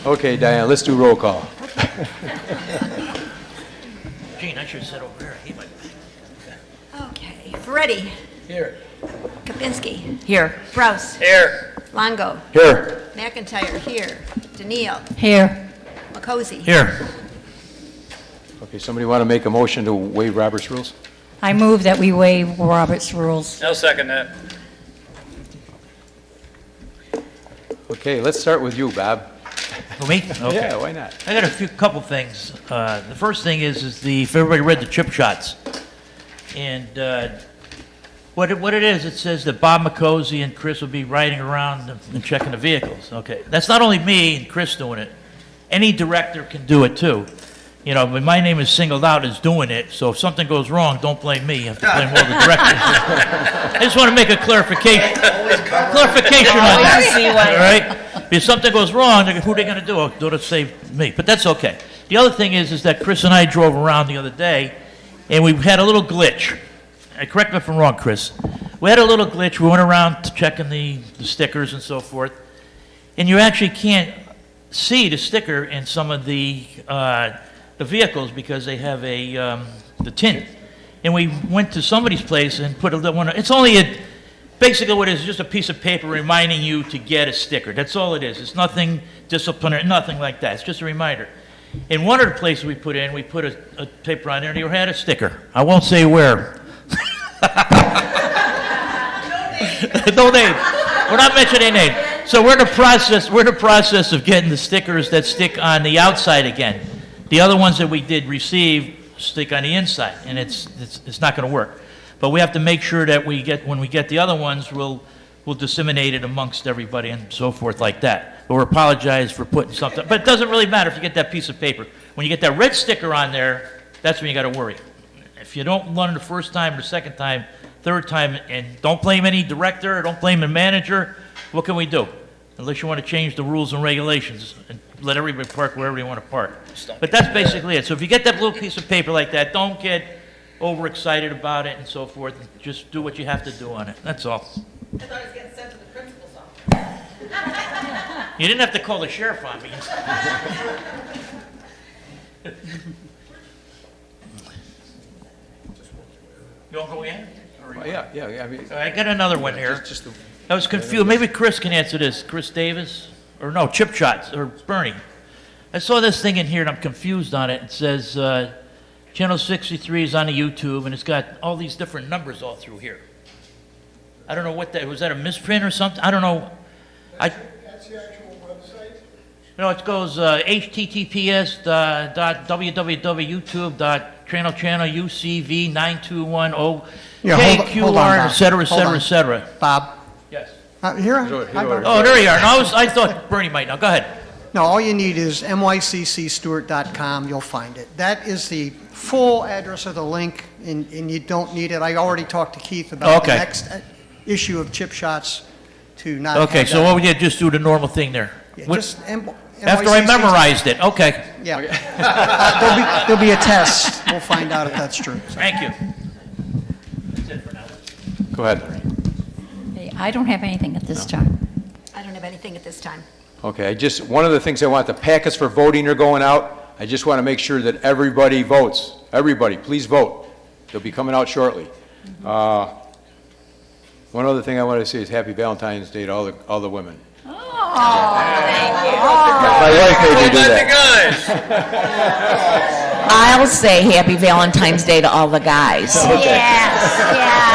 Okay, Diane, let's do roll call. Gene, I should have said over there. He might. Okay, Ferretti. Here. Kapinski. Here. Rouse. Here. Longo. Here. McIntyre, here. Daniil. Here. Makosi. Here. Okay, somebody want to make a motion to waive Robert's rules? I move that we waive Robert's rules. I'll second that. Okay, let's start with you, Bob. For me? Okay. Yeah, why not? I got couple things. The first thing is if everybody read the chip shots. And what it is, it says that Bob Makosi and Chris will be riding around and checking the vehicles. Okay. That's not only me and Chris doing it. Any director can do it too. You know, but my name is singled out as doing it, so if something goes wrong, don't blame me. You have to blame all the directors. I just want to make a clarification. Clarification on that. All right? If something goes wrong, who are they going to do? Do it save me. But that's okay. The other thing is that Chris and I drove around the other day, and we had a little glitch. Correct me if I'm wrong, Chris. We had a little glitch. We went around checking the stickers and so forth, and you actually can't see the sticker in some of the vehicles because they have the tint. And we went to somebody's place and put a little one. It's only basically what it is just a piece of paper reminding you to get a sticker. That's all it is. It's nothing disciplinary, nothing like that. It's just a reminder. In one of the places we put a paper on there and you had a sticker. I won't say where. No name. We're not mentioning name. So we're in the process of getting the stickers that stick on the outside again. The other ones that we did receive stick on the inside, and it's not going to work. But we have to make sure that when we get the other ones, we'll disseminate it amongst everybody and so forth like that. But we apologize for putting something. But it doesn't really matter if you get that piece of paper. When you get that red sticker on there, that's when you got to worry. If you don't learn the first time, the second time, third time, and don't blame any director, don't blame the manager, what can we do? Unless you want to change the rules and regulations and let everybody park wherever you want to park. But that's basically it. So if you get that little piece of paper like that, don't get overexcited about it and so forth. Just do what you have to do on it. That's all. I thought it was getting sent to the principal's office. You didn't have to call the sheriff on me. You want to go in? Yeah. I mean, I got another one here. just the- I was confused. Maybe Chris can answer this. Chris Davis? Or no, Chip Shots, or Bernie. I saw this thing in here and I'm confused on it. It says Channel 63 is on the YouTube and it's got all these different numbers all through here. I don't know what that, was that a misprint or something? I don't know. That's the actual website? No, it goes https://youtube.channel UCV9210 hold on, KQR, Bob. et cetera, et Hold cetera, on. et cetera. Bob, Yes. here, Oh, there you are. No, I thought Bernie might know. Go ahead. no, all you need is nyccstewart.com, you'll find it. That is the full address of the link, and you don't need it. I already talked to Keith about the Okay. next issue of Chip Shots to not Okay, have so that. what we did, just do the normal thing there. Yeah, What- just After I NYCC memorized it, okay. Yeah. There'll be a test. We'll find out if that's true. So. Thank you. That's it for now. Go ahead. Hey, I don't have anything at this time. I don't have anything at this time. Okay, one of the things I want, the packets for voting are going out. I just want to make sure that everybody votes. Everybody, please vote. They'll be coming out shortly. One other thing I want to say is Happy Valentine's Day to all the women. Oh, My wife made me do Let the that. guys. I'll say happy Valentine's Day to all the guys. yes, yeah.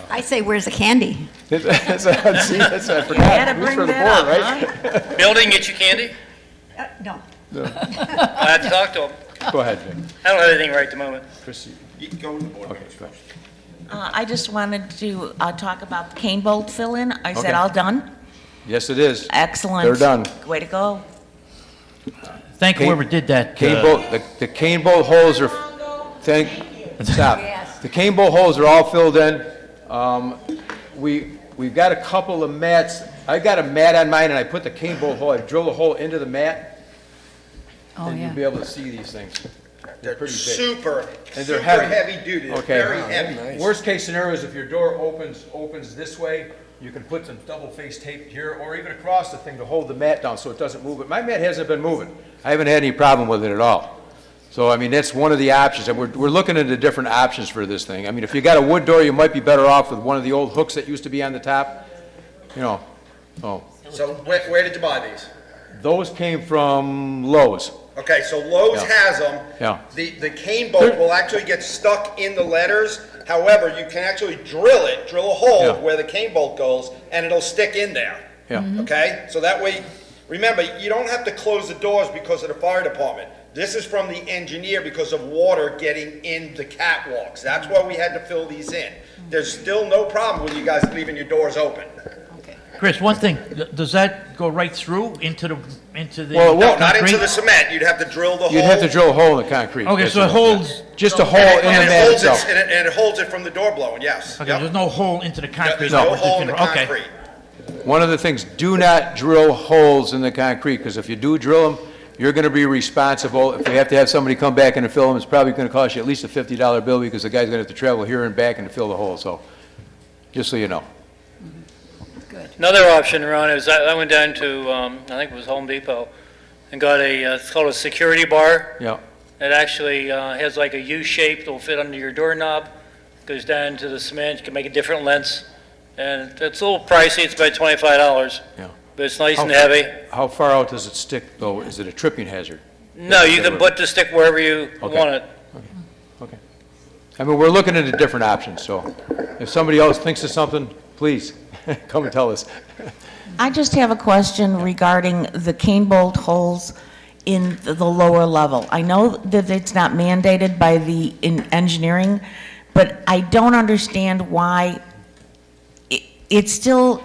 I say, where's the candy? That's I forgot. Who's for the board, right? Building, get you candy? No. I have to talk to him. Go ahead, Jim. I don't have anything right at the moment. Chris, You can go with the board. okay, go ahead. I just wanted to talk about the cane bolt fill-in. Is Okay. that all done? Yes, it is. Excellent. They're done. Way to go. Thank Cane- whoever did that. Cane bolt, the cane bolt holes are, stop. The cane bolt holes are all filled in. We've got a couple of mats. I got a mat on mine and I put the cane bolt hole, I drilled a hole into the mat. Oh, And yeah. you'll be able to see these things. They're pretty big. super, And they're super heavy. heavy duty. They're Okay. very heavy. Nice. Worst case scenario is if your door opens this way, you can put some double face tape here or even across the thing to hold the mat down so it doesn't move. But my mat hasn't been moving. I haven't had any problem with it at all. So, I mean, that's one of the options. And we're looking into different options for this thing. I mean, if you got a wood door, you might be better off with one of the old hooks that used to be on the top. You know, so So where did you buy these? those came from Lowe's. Okay, so Lowe's Yeah. has them. Yeah. The cane bolt will actually get stuck in the letters. However, you can actually drill a hole Yeah. where the cane bolt goes, and it'll stick in there. Yeah. Okay? So that way, remember, you don't have to close the doors because of the fire department. This is from the engineer because of water getting in the catwalks. That's why we had to fill these in. There's still no problem with you guys leaving your doors open. Chris, one thing, does that go right through into the Well, it No, won't. not into concrete? the cement. You'd have to drill the hole. You'd have to drill a hole in the concrete. Okay, That's so it all. holds, Just a hole in the And it mat holds it, itself. and it holds it from the door blowing, yes. okay, Yep. there's no hole into the Yeah, concrete? There's no with hole in the timber. Okay. concrete. One of the things, do not drill holes in the concrete, because if you do drill them, you're going to be responsible. If we have to have somebody come back and fill them, it's probably going to cost you at least a $50 bill, because the guy's going to have to travel here and back and fill the hole, so, just so you know. Another option, Ron, is I went down to, I think it was Home Depot, and got it's called a security bar. Yeah, It actually has like a U shape that'll fit under your doorknob, goes down to the cement, you can make it different lengths. And it's a little pricey, it's about $25, yeah. but it's nice and How- heavy. How far out does it stick, though? Is it a tripping hazard? No, you can put the stick wherever you Okay. want it. Okay. I mean, we're looking into different options, so if somebody else thinks of something, please, come and tell us. I just have a question regarding the cane bolt holes in the lower level. I know that it's not mandated by in engineering, but I don't understand why it still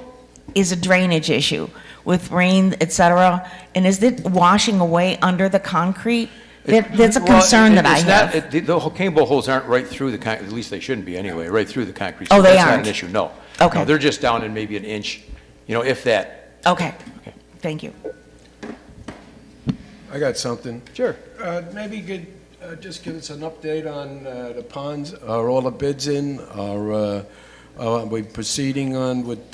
is a drainage issue with rain, et cetera, and is it washing away under the concrete? That's a Well, concern that I it's not- have. The whole cane bolt holes aren't right through the concrete, at least they shouldn't be anyway, right through the concrete. Oh, so they That's not aren't? an issue, no. Okay. No, they're just down in maybe an inch, if that. Okay, Okay. thank you. I got something. Sure. Maybe you could just give us an update on the ponds. Are all the bids in? Are we proceeding on with,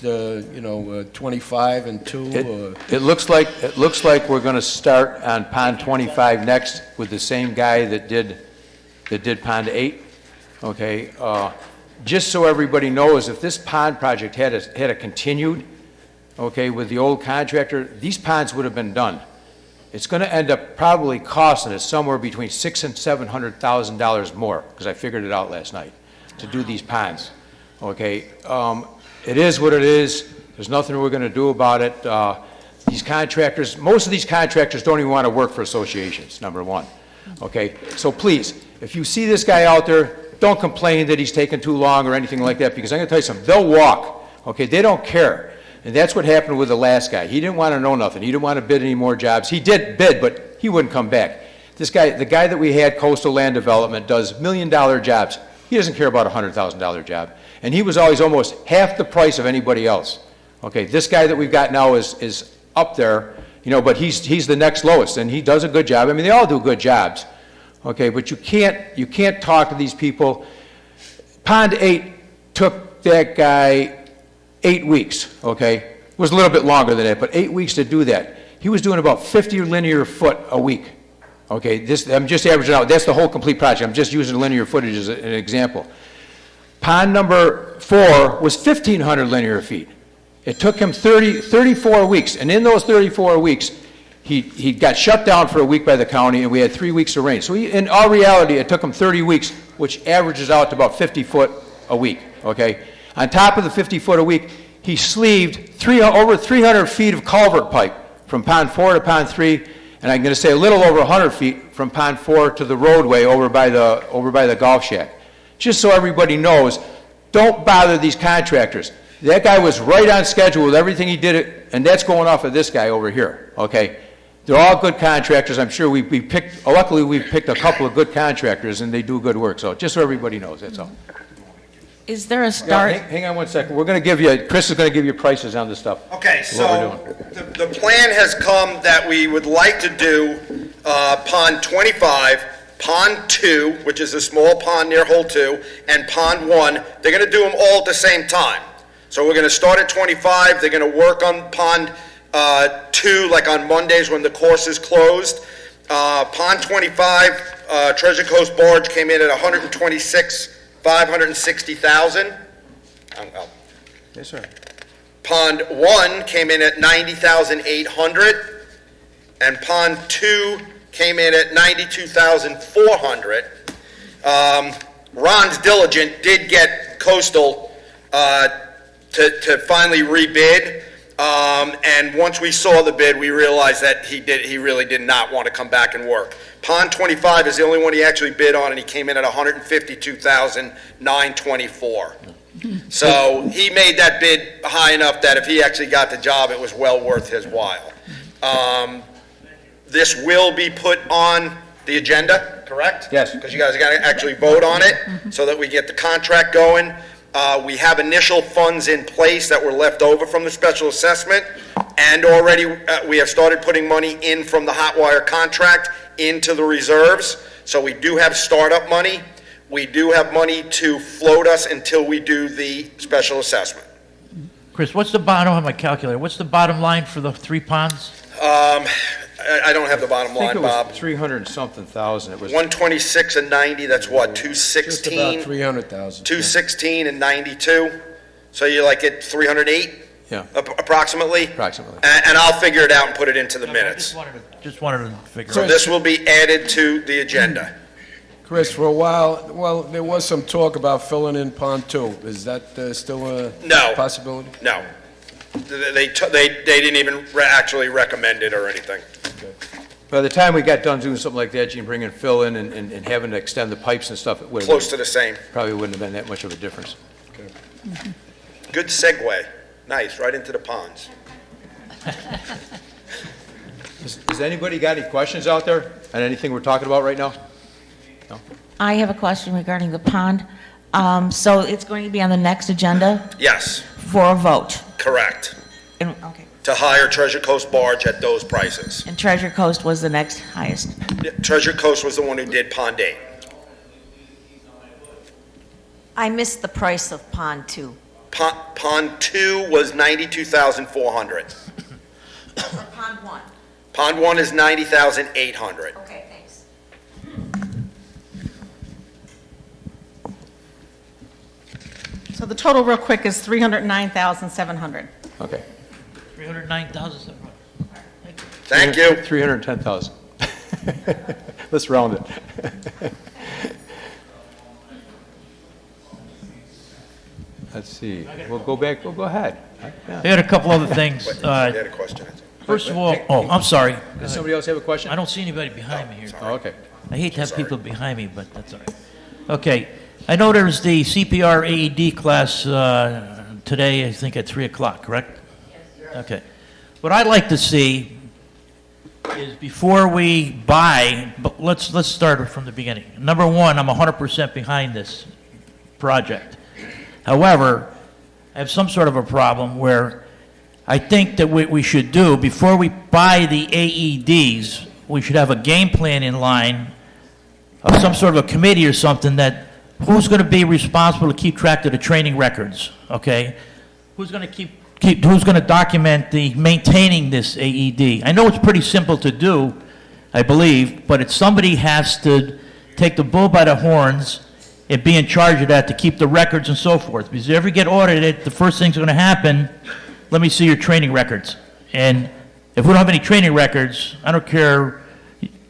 25 and 2? It looks like we're going to start on Pond 25 next with the same guy that did Pond 8. Okay, just so everybody knows, if this pond project had a continued, okay, with the old contractor, these ponds would have been done. It's going to end up probably costing us somewhere between $600,000 and $700,000 more, because I figured it out last night, to do these ponds. Okay, it is what it is. There's nothing we're going to do about it. These contractors, most of these contractors don't even want to work for associations, number one. Okay, so please, if you see this guy out there, don't complain that he's taking too long or anything like that, because I'm going to tell you something, they'll walk. Okay, they don't care. And that's what happened with the last guy. He didn't want to know nothing. He didn't want to bid any more jobs. He did bid, but he wouldn't come back. This guy, the guy that we had, Coastal Land Development, does $1 million jobs. He doesn't care about a $100,000 job. And he was always almost half the price of anybody else. Okay, this guy that we've got now is up there, but he's the next lowest, and he does a good job. I mean, they all do good jobs. Okay, but you can't talk to these people. Pond 8 took that guy 8 weeks, okay? It was a little bit longer than that, but 8 weeks to do that. He was doing about 50 linear foot a week. Okay, I'm just averaging out. That's the whole complete project. I'm just using linear footage as an example. Pond number 4 was 1,500 linear feet. It took him 34 weeks, and in those 34 weeks, he got shut down for a week by the county, and we had 3 weeks of rain. So in all reality, it took him 30 weeks, which averages out to about 50 foot a week, okay? On top of the 50 foot a week, he sleeved over 300 feet of culvert pipe from Pond 4 to Pond 3, and I'm going to say a little over 100 feet from Pond 4 to the roadway over by the golf shack. Just so everybody knows, don't bother these contractors. That guy was right on schedule with everything he did, and that's going off of this guy over here, okay? They're all good contractors. I'm sure luckily we've picked a couple of good contractors, and they do good work. So just so everybody knows, that's all. Is there a Yeah, start? hang on one second. Chris is going to give you prices on this stuff. Okay, What so we're the plan has come that we would like to do Pond 25 Pond 2, which is a small pond near hole 2, and Pond 1, they're gonna do them all at the same time. So we're gonna start at 25, they're gonna work on Pond 2, like on Mondays when the course is closed. Pond 25, Treasure Coast barge came in at 126,560,000. Yes, sir. Pond 1 came in at 90,800, and Pond 2 came in at 92,400. Ron's Diligent did get Coastal to finally rebid, and once we saw the bid, we realized that he really did not want to come back and work. Pond 25 is the only one he actually bid on, and he came in at 152,924. So he made that bid high enough that if he actually got the job, it was well worth his while. This will be put on the agenda, correct? Yes. Because you guys got to actually vote on it so that we get the contract going. We have initial funds in place that were left over from the special assessment, and already we have started putting money in from the hot wire contract into the reserves. So we do have startup money. We do have money to float us until we do the special assessment. Chris, what's the bottom, I don't have my calculator, what's the bottom line for the 3 ponds? I don't have the bottom I think line, it was Bob. 300 and something thousand. It was 126 and 90, that's what, Just about 216? 300,000. 216 and 92? So you're like at 308 yeah, approximately? approximately. And I'll figure it out and put it into the I minutes. just wanted to figure So out. this will be added to the agenda. Chris, for a while, well, there was some talk about filling in Pond 2. Is that still a No. possibility? No. They didn't even actually recommend it or anything. By the time we got done doing something like that, you can bring in fill in and having to extend the pipes and stuff, it would Close to the same. probably wouldn't have been that much of a difference. Good segue. Nice, right into the ponds. Does anybody got any questions out there on anything we're talking about right now? No? I have a question regarding the pond. So it's going to be on the next agenda Yes, for a vote. correct. Okay. To hire Treasure Coast barge at those prices. And Treasure Coast was the next highest. Yeah, Treasure Coast was the one who did Pond 8. I missed the price of Pond 2. Pond 2 was 92,400. Pond 1. Pond 1 is 90,800. Okay, thanks. So the total, real quick, is 309,700. Okay. 309,000. Thank you. 310,000. Let's round it. Let's see, we'll go back, we'll go ahead. Yeah. I had a couple other things. I had a question. First of all, oh, I'm sorry. Does somebody else have a question? I don't see anybody behind me here. Oh, okay. I hate to have people behind me, but that's all right. Okay, I know there's the CPR AED class today, I think at 3 o'clock, correct? Yes. Okay. What I'd like to see is before we buy, but let's start from the beginning. Number one, I'm 100% behind this project. However, I have some sort of a problem where I think that what we should do, before we buy the AEDs, we should have a game plan in line of some sort of a committee or something that who's going to be responsible to keep track of the training records, okay? Who's going to who's going to document the maintaining this AED? I know it's pretty simple to do, I believe, but somebody has to take the bull by the horns and be in charge of that to keep the records and so forth. Because if you ever get audited, the first thing's going to happen, let me see your training records. And if we don't have any training records, I don't care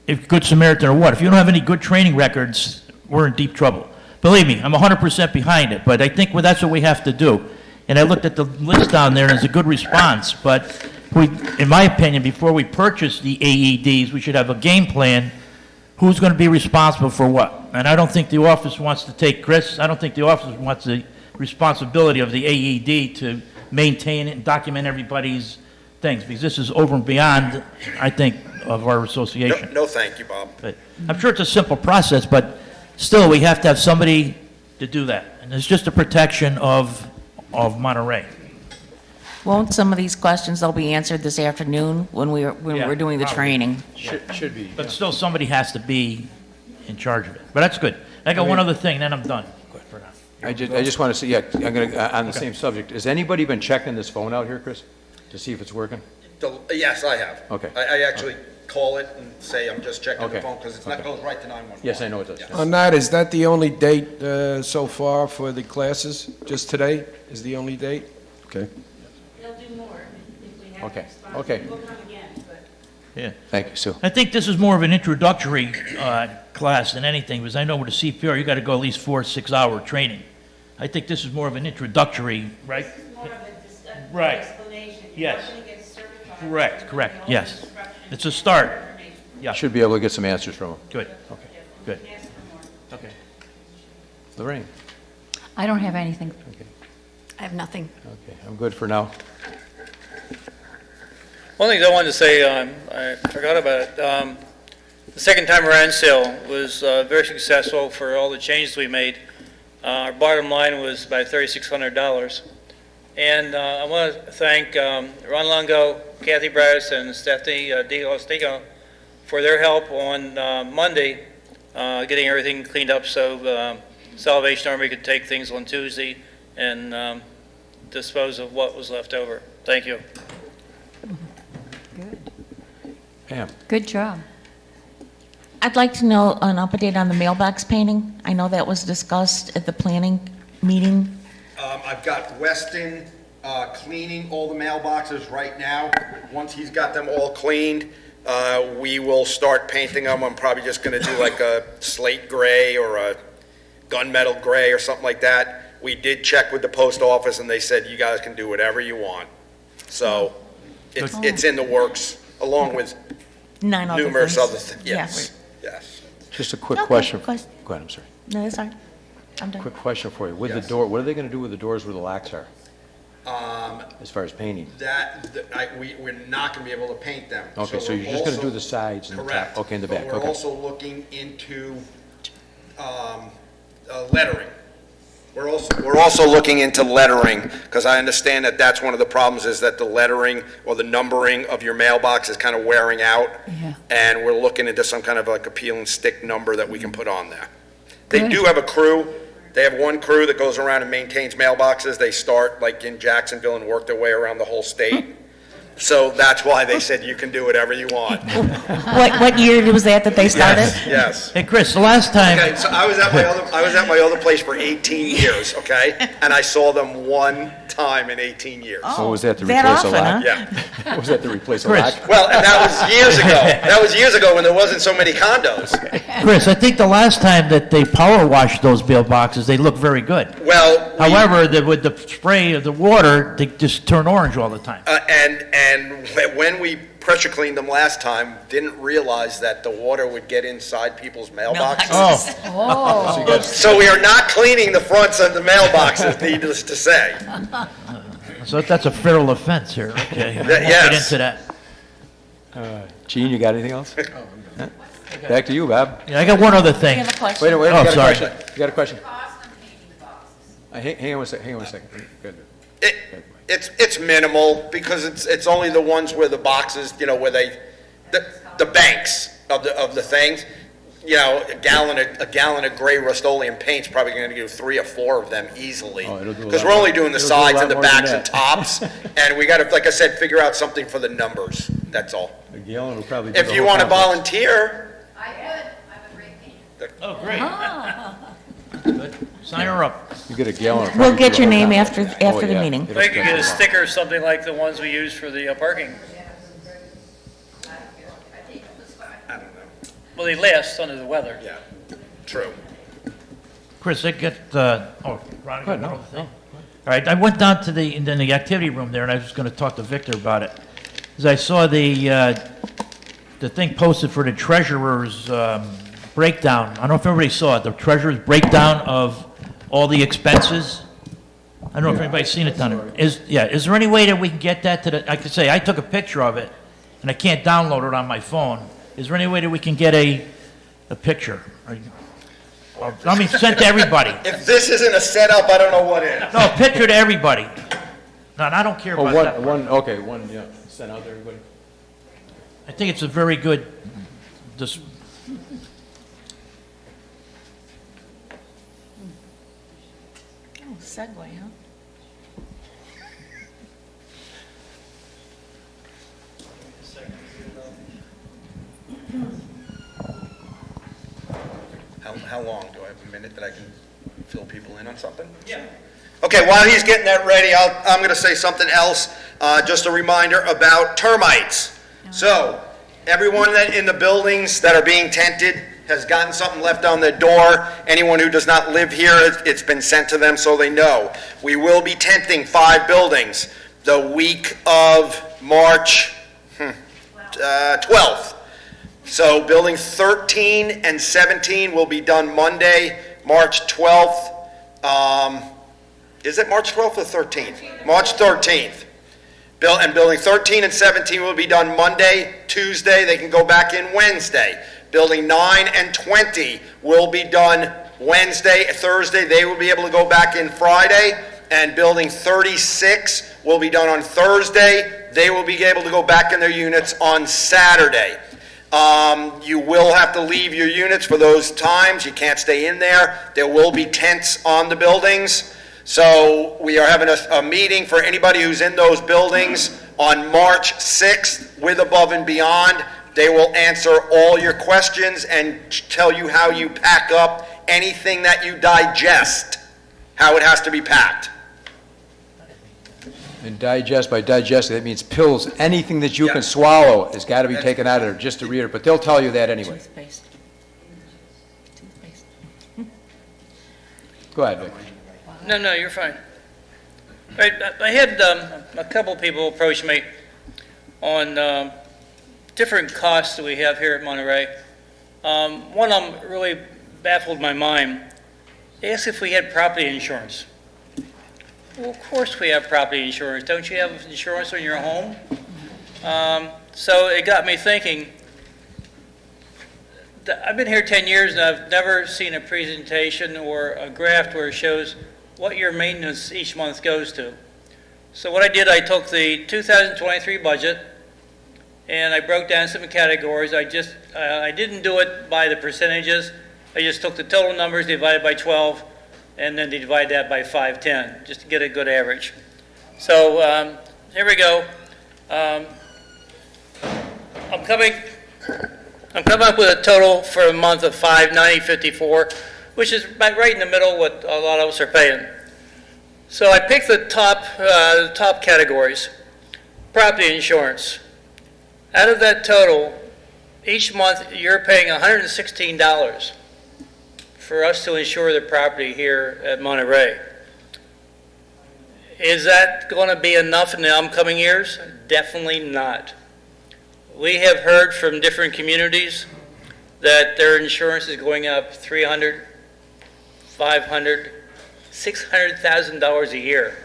if Good Samaritan or what, if you don't have any good training records, we're in deep trouble. Believe me, I'm 100% behind it, but I think that's what we have to do. And I looked at the list down there, and it's a good response, but in my opinion, before we purchase the AEDs, we should have a game plan, who's going to be responsible for what. And I don't think the office wants to take, Chris, I don't think the office wants the responsibility of the AED to maintain it and document everybody's things, because this is over and beyond, I think, of our association. No, thank you, Bob. But I'm sure it's a simple process, but still, we have to have somebody to do that. And it's just a protection of Monterey. Won't some of these questions, they'll be answered this afternoon when we're doing the probably. training? Should be. But still, somebody has to be in charge of it. But that's good. I got one other thing, then I'm done. For now. I just want to say, yeah, I'm going to, on the same subject, has anybody been checking this phone out here, Chris, to see if it's working? Yes, I have. Okay. I actually call it and say I'm just checking the Okay. phone, because it goes right to 911. Yes, I know it does. Yes. On that, is that the only date so far for the classes? Just today is the only date? Okay. They'll do more if we have Okay, okay. We'll come again, but. Yeah. Thank you, Sue. I think this is more of an introductory class than anything, because I know with the CPR, you got to go at least 4 6-hour training. I think this is more of an introductory, right? This is more of a Right. explanation. Yes. You're not going to get certified. Correct, yes. It's a start. Yeah, Should be able to get some answers from them. good, good. Ask for more. Okay. Lorraine? I don't have anything. I have nothing. Okay, I'm good for now. One thing I wanted to say, I forgot about it. The second time around sale was very successful for all the changes we made. Our bottom line was about $3,600. And I want to thank Ron Longo, Kathy Brass, and Stephanie DiLostigo for their help on Monday, getting everything cleaned up so Salvation Army could take things on Tuesday and dispose of what was left over. Thank you. Pam? Good job. I'd like to know an update on the mailbox painting. I know that was discussed at the planning meeting. I've got Weston cleaning all the mailboxes right now. Once he's got them all cleaned, we will start painting them. I'm probably just going to do like a slate gray or a gunmetal gray or something like that. We did check with the post office, and they said you guys can do whatever you want. So it's in the works, along with 9 other numerous things. other things. Yes, yes. Just a quick Okay, question. question. Go ahead, I'm sorry. No, that's all right. I'm done. Quick question for you. With the Yes. door, what are they going to do with the doors where the locks are, as far as painting? We're not going to be able to paint them. Okay, so we're you're just going to do also- the sides and the top? Correct. Okay, in the back, But we're okay. also looking into lettering. We're also looking into lettering, because I understand that that's one of the problems, is that the lettering or the numbering of your mailbox is kind of wearing out. Yeah. And we're looking into some kind of like a peel and stick number that we can put on there. They Good. do have a crew. They have one crew that goes around and maintains mailboxes. They start like in Jacksonville and work their way around the whole state. So that's why they said you can do whatever you want. What year was that they started? Yes. Hey, Chris, the last time, Okay, so I was at my other place for 18 years, okay? And I saw them one time in 18 years. So was that to that replace a often, lock? Yeah. Was that to replace a Chris. lock? Well, and that was years ago. That was years ago when there wasn't so many condos. Chris, I think the last time that they power washed those mailboxes, they looked very good. Well, However, with the spray of the water, they just turn orange all the time. and when we pressure cleaned them last time, didn't realize that the water would get inside people's mailboxes. Oh, So we are not cleaning the fronts of the mailboxes, needless to say. so that's a federal offense here, okay. I won't yes. get into that. Gene, you got anything else? Huh? Back to you, Bob. Yeah, I got one other thing. You have a question? Wait a minute, Oh, you got a sorry. question? You got a question? Hang on one second. Good. It's minimal, because it's only the ones where the boxes, where the banks of the things, a gallon of gray Rust-Oleum paint's probably going to do 3 or 4 of them easily. Oh, it'll do a Because lot we're only more. doing the It'll do a sides lot and the more than backs and that. tops, and we got to, like I said, figure out something for the numbers, that's all. A gallon will probably do If the you whole want to complex. volunteer, Oh, great. Good. Sign her up. You get a gallon. will We'll probably get do your the whole name complex. after the yeah. meeting. It'll I think you stretch get a it out. sticker or something like the ones we use for the parking. I don't know. Well, they last under the weather. Yeah, true. Chris, I get, Ronnie, got another thing? All right, I went down to in the activity room there, and I was going to talk to Victor about it. As I saw the thing posted for the treasurer's breakdown. I don't know if everybody saw it, the treasurer's breakdown of all the expenses. I don't know if anybody's seen it down there. Is there any way that we can get that I could say, I took a picture of it, and I can't download it on my phone. Is there any way that we can get a picture? Sent to everybody. If this isn't a setup, I don't know what is. No, a picture to everybody. No, and I don't care Oh, about that. one, yeah, sent out to everybody. I think it's a very good, segue, huh? How long? Do I have a minute that I can fill people in on something? Yeah. Okay, while he's getting that ready, I'm going to say something else. Just a reminder about termites. So, everyone that in the buildings that are being tented has gotten something left on their door. Anyone who does not live here, it's been sent to them so they know. We will be tenting 5 buildings the week of March 12th. So building 13 and 17 will be done Monday, March 12th. Is it March 12th or 13th? March 13th. And building 13 and 17 will be done Monday, Tuesday. They can go back in Wednesday. Building 9 and 20 will be done Wednesday, Thursday. They will be able to go back in Friday. And building 36 will be done on Thursday. They will be able to go back in their units on Saturday. You will have to leave your units for those times. You can't stay in there. There will be tents on the buildings. So we are having a meeting for anybody who's in those buildings on March 6th with Above and Beyond. They will answer all your questions and tell you how you pack up anything that you digest, how it has to be packed. And digest, by digesting, that means pills. Anything that you can swallow has got to be taken out of there, just to read it. But they'll tell you that anyway. Toothpaste. Toothpaste. Go ahead, Vic. No, you're fine. Right, I had a couple people approach me on different costs that we have here at Monterey. One of them really baffled my mind. They asked if we had property insurance. Well, of course we have property insurance. Don't you have insurance on your home? So it got me thinking. I've been here 10 years and I've never seen a presentation or a graph where it shows what your maintenance each month goes to. So what I did, I took the 2023 budget and I broke down some categories. I didn't do it by the percentages. I just took the total numbers divided by 12 and then divide that by 510 just to get a good average. So here we go. I'm coming up with a total for a month of $590.54, which is about right in the middle of what a lot of us are paying. So I picked the top categories. Property insurance. Out of that total, each month you're paying $116 for us to insure the property here at Monterey. Is that going to be enough in the upcoming years? Definitely not. We have heard from different communities that their insurance is going up $300,000, $500,000, $600,000 a year.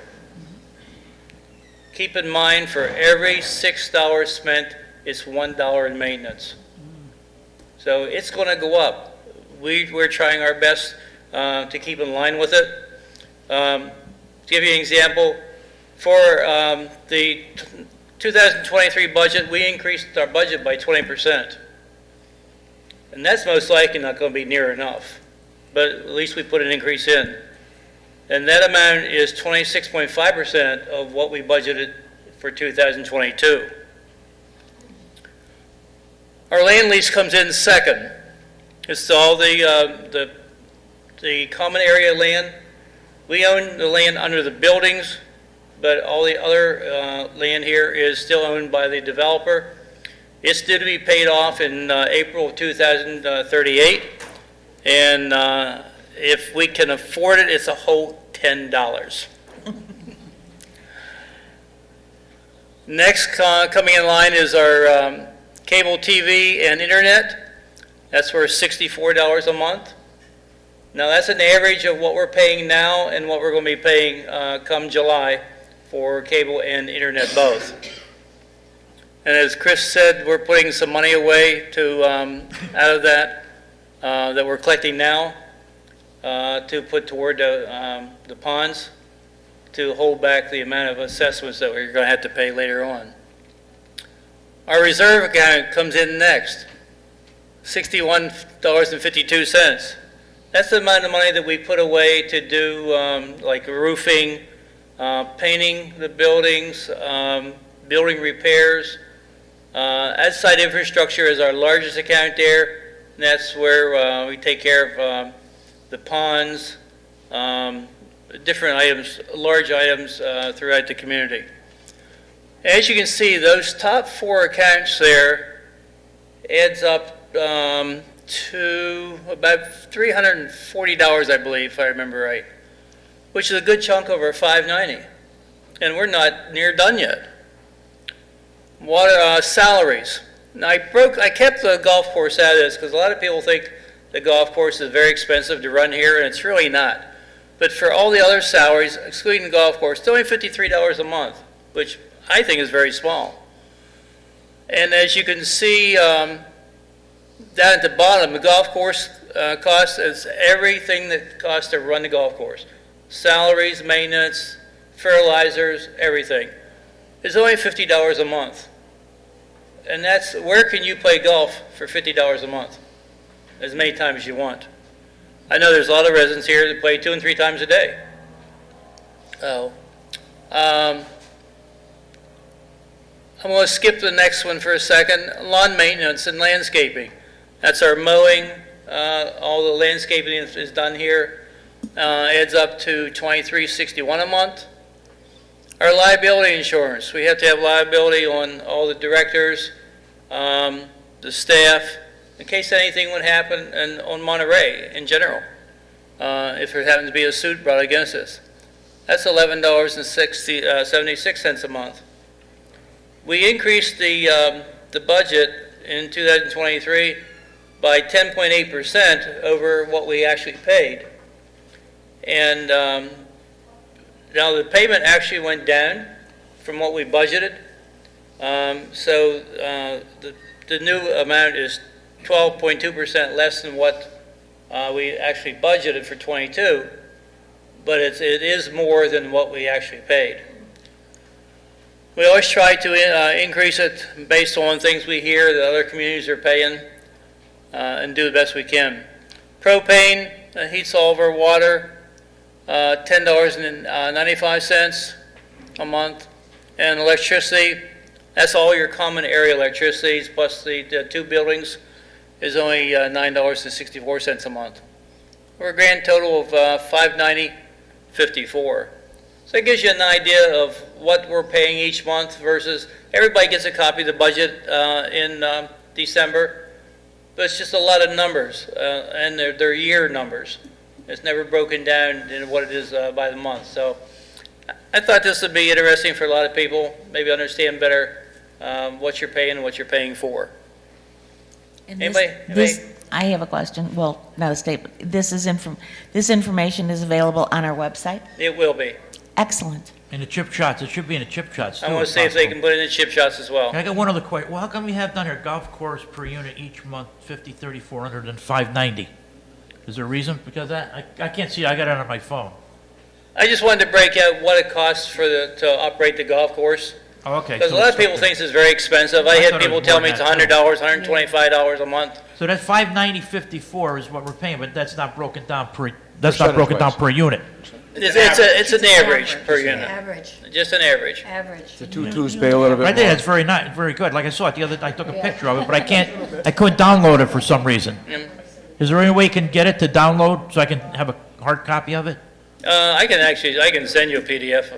Keep in mind, for every $6 spent, it's $1 in maintenance. So it's going to go up. We're trying our best to keep in line with it. To give you an example, for the 2023 budget, we increased our budget by 20%. And that's most likely not going to be near enough. But at least we put an increase in. And that amount is 26.5% of what we budgeted for 2022. Our land lease comes in second. It's all the common area land. We own the land under the buildings, but all the other land here is still owned by the developer. It's due to be paid off in April of 2038, and if we can afford it, it's a whole $10. Next coming in line is our cable TV and internet. That's for $64 a month. Now that's an average of what we're paying now and what we're going to be paying come July for cable and internet both. And as Chris said, we're putting some money away to out of that that we're collecting now to put toward the ponds to hold back the amount of assessments that we're going to have to pay later on. Our reserve account comes in next, $61.52. That's the amount of money that we put away to do like roofing, painting the buildings, building repairs. Outside infrastructure is our largest account there, and that's where we take care of the ponds, different items, large items throughout the community. As you can see, those top 4 accounts there adds up to about $340, I believe, if I remember right, which is a good chunk over $590, and we're not near done yet. Water salaries. Now I kept the golf course out of this because a lot of people think the golf course is very expensive to run here, and it's really not. But for all the other salaries, excluding the golf course, it's only $53 a month, which I think is very small. And as you can see down at the bottom, the golf course cost is everything that costs to run the golf course. Salaries, maintenance, fertilizers, everything. It's only $50 a month. And that's, where can you play golf for $50 a month? As many times as you want. I know there's a lot of residents here that play 2 and 3 times a day. I'm going to skip the next one for a second. Lawn maintenance and landscaping. That's our mowing. All the landscaping is done here. Adds up to $23.61 a month. Our liability insurance. We have to have liability on all the directors, the staff, in case anything would happen on Monterey in general, if there happens to be a suit brought against us. That's $11.76 a month. We increased the budget in 2023 by 10.8% over what we actually paid. And now the payment actually went down from what we budgeted. So the new amount is 12.2% less than what we actually budgeted for 22, but it is more than what we actually paid. We always try to increase it based on things we hear that other communities are paying and do the best we can. Propane, heat solver, water, $10.95 a month, and electricity, that's all your common area electricities, plus the 2 buildings is only $9.64 a month. We're a grand total of $590.54. So that gives you an idea of what we're paying each month versus, everybody gets a copy of the budget in December, but it's just a lot of numbers, and they're year numbers. It's never broken down into what it is by the month. So I thought this would be interesting for a lot of people, maybe understand better what you're paying and what you're paying for. And Anybody? I have a question. Well, not a statement. This information is available on our website? It will be. Excellent. In the chip shots, it should be in the chip shots too. I want to see if they can put it in the chip shots as well. I got one other question. Well, how come you have down here golf course per unit each month, 50, 30, 400, and 590? Is there a reason? Because I can't see it. I got it on my phone. I just wanted to break out what it costs to operate the golf course. Oh, okay. Because So a lot of it's- people think it's very expensive. I I had thought it people was tell more me it's than that, $100, $125 a month. So that 590.54 is what we're paying, but that's not broken down per unit. It's an average per unit, Average, just an average. average. The 2-2s pay a little bit Right there, more. that's very nice, very good. Like I saw it the other, I took a picture of it, but I couldn't download it for some reason. Is there any way you can get it to download so I can have a hard copy of it? I can send you a PDF,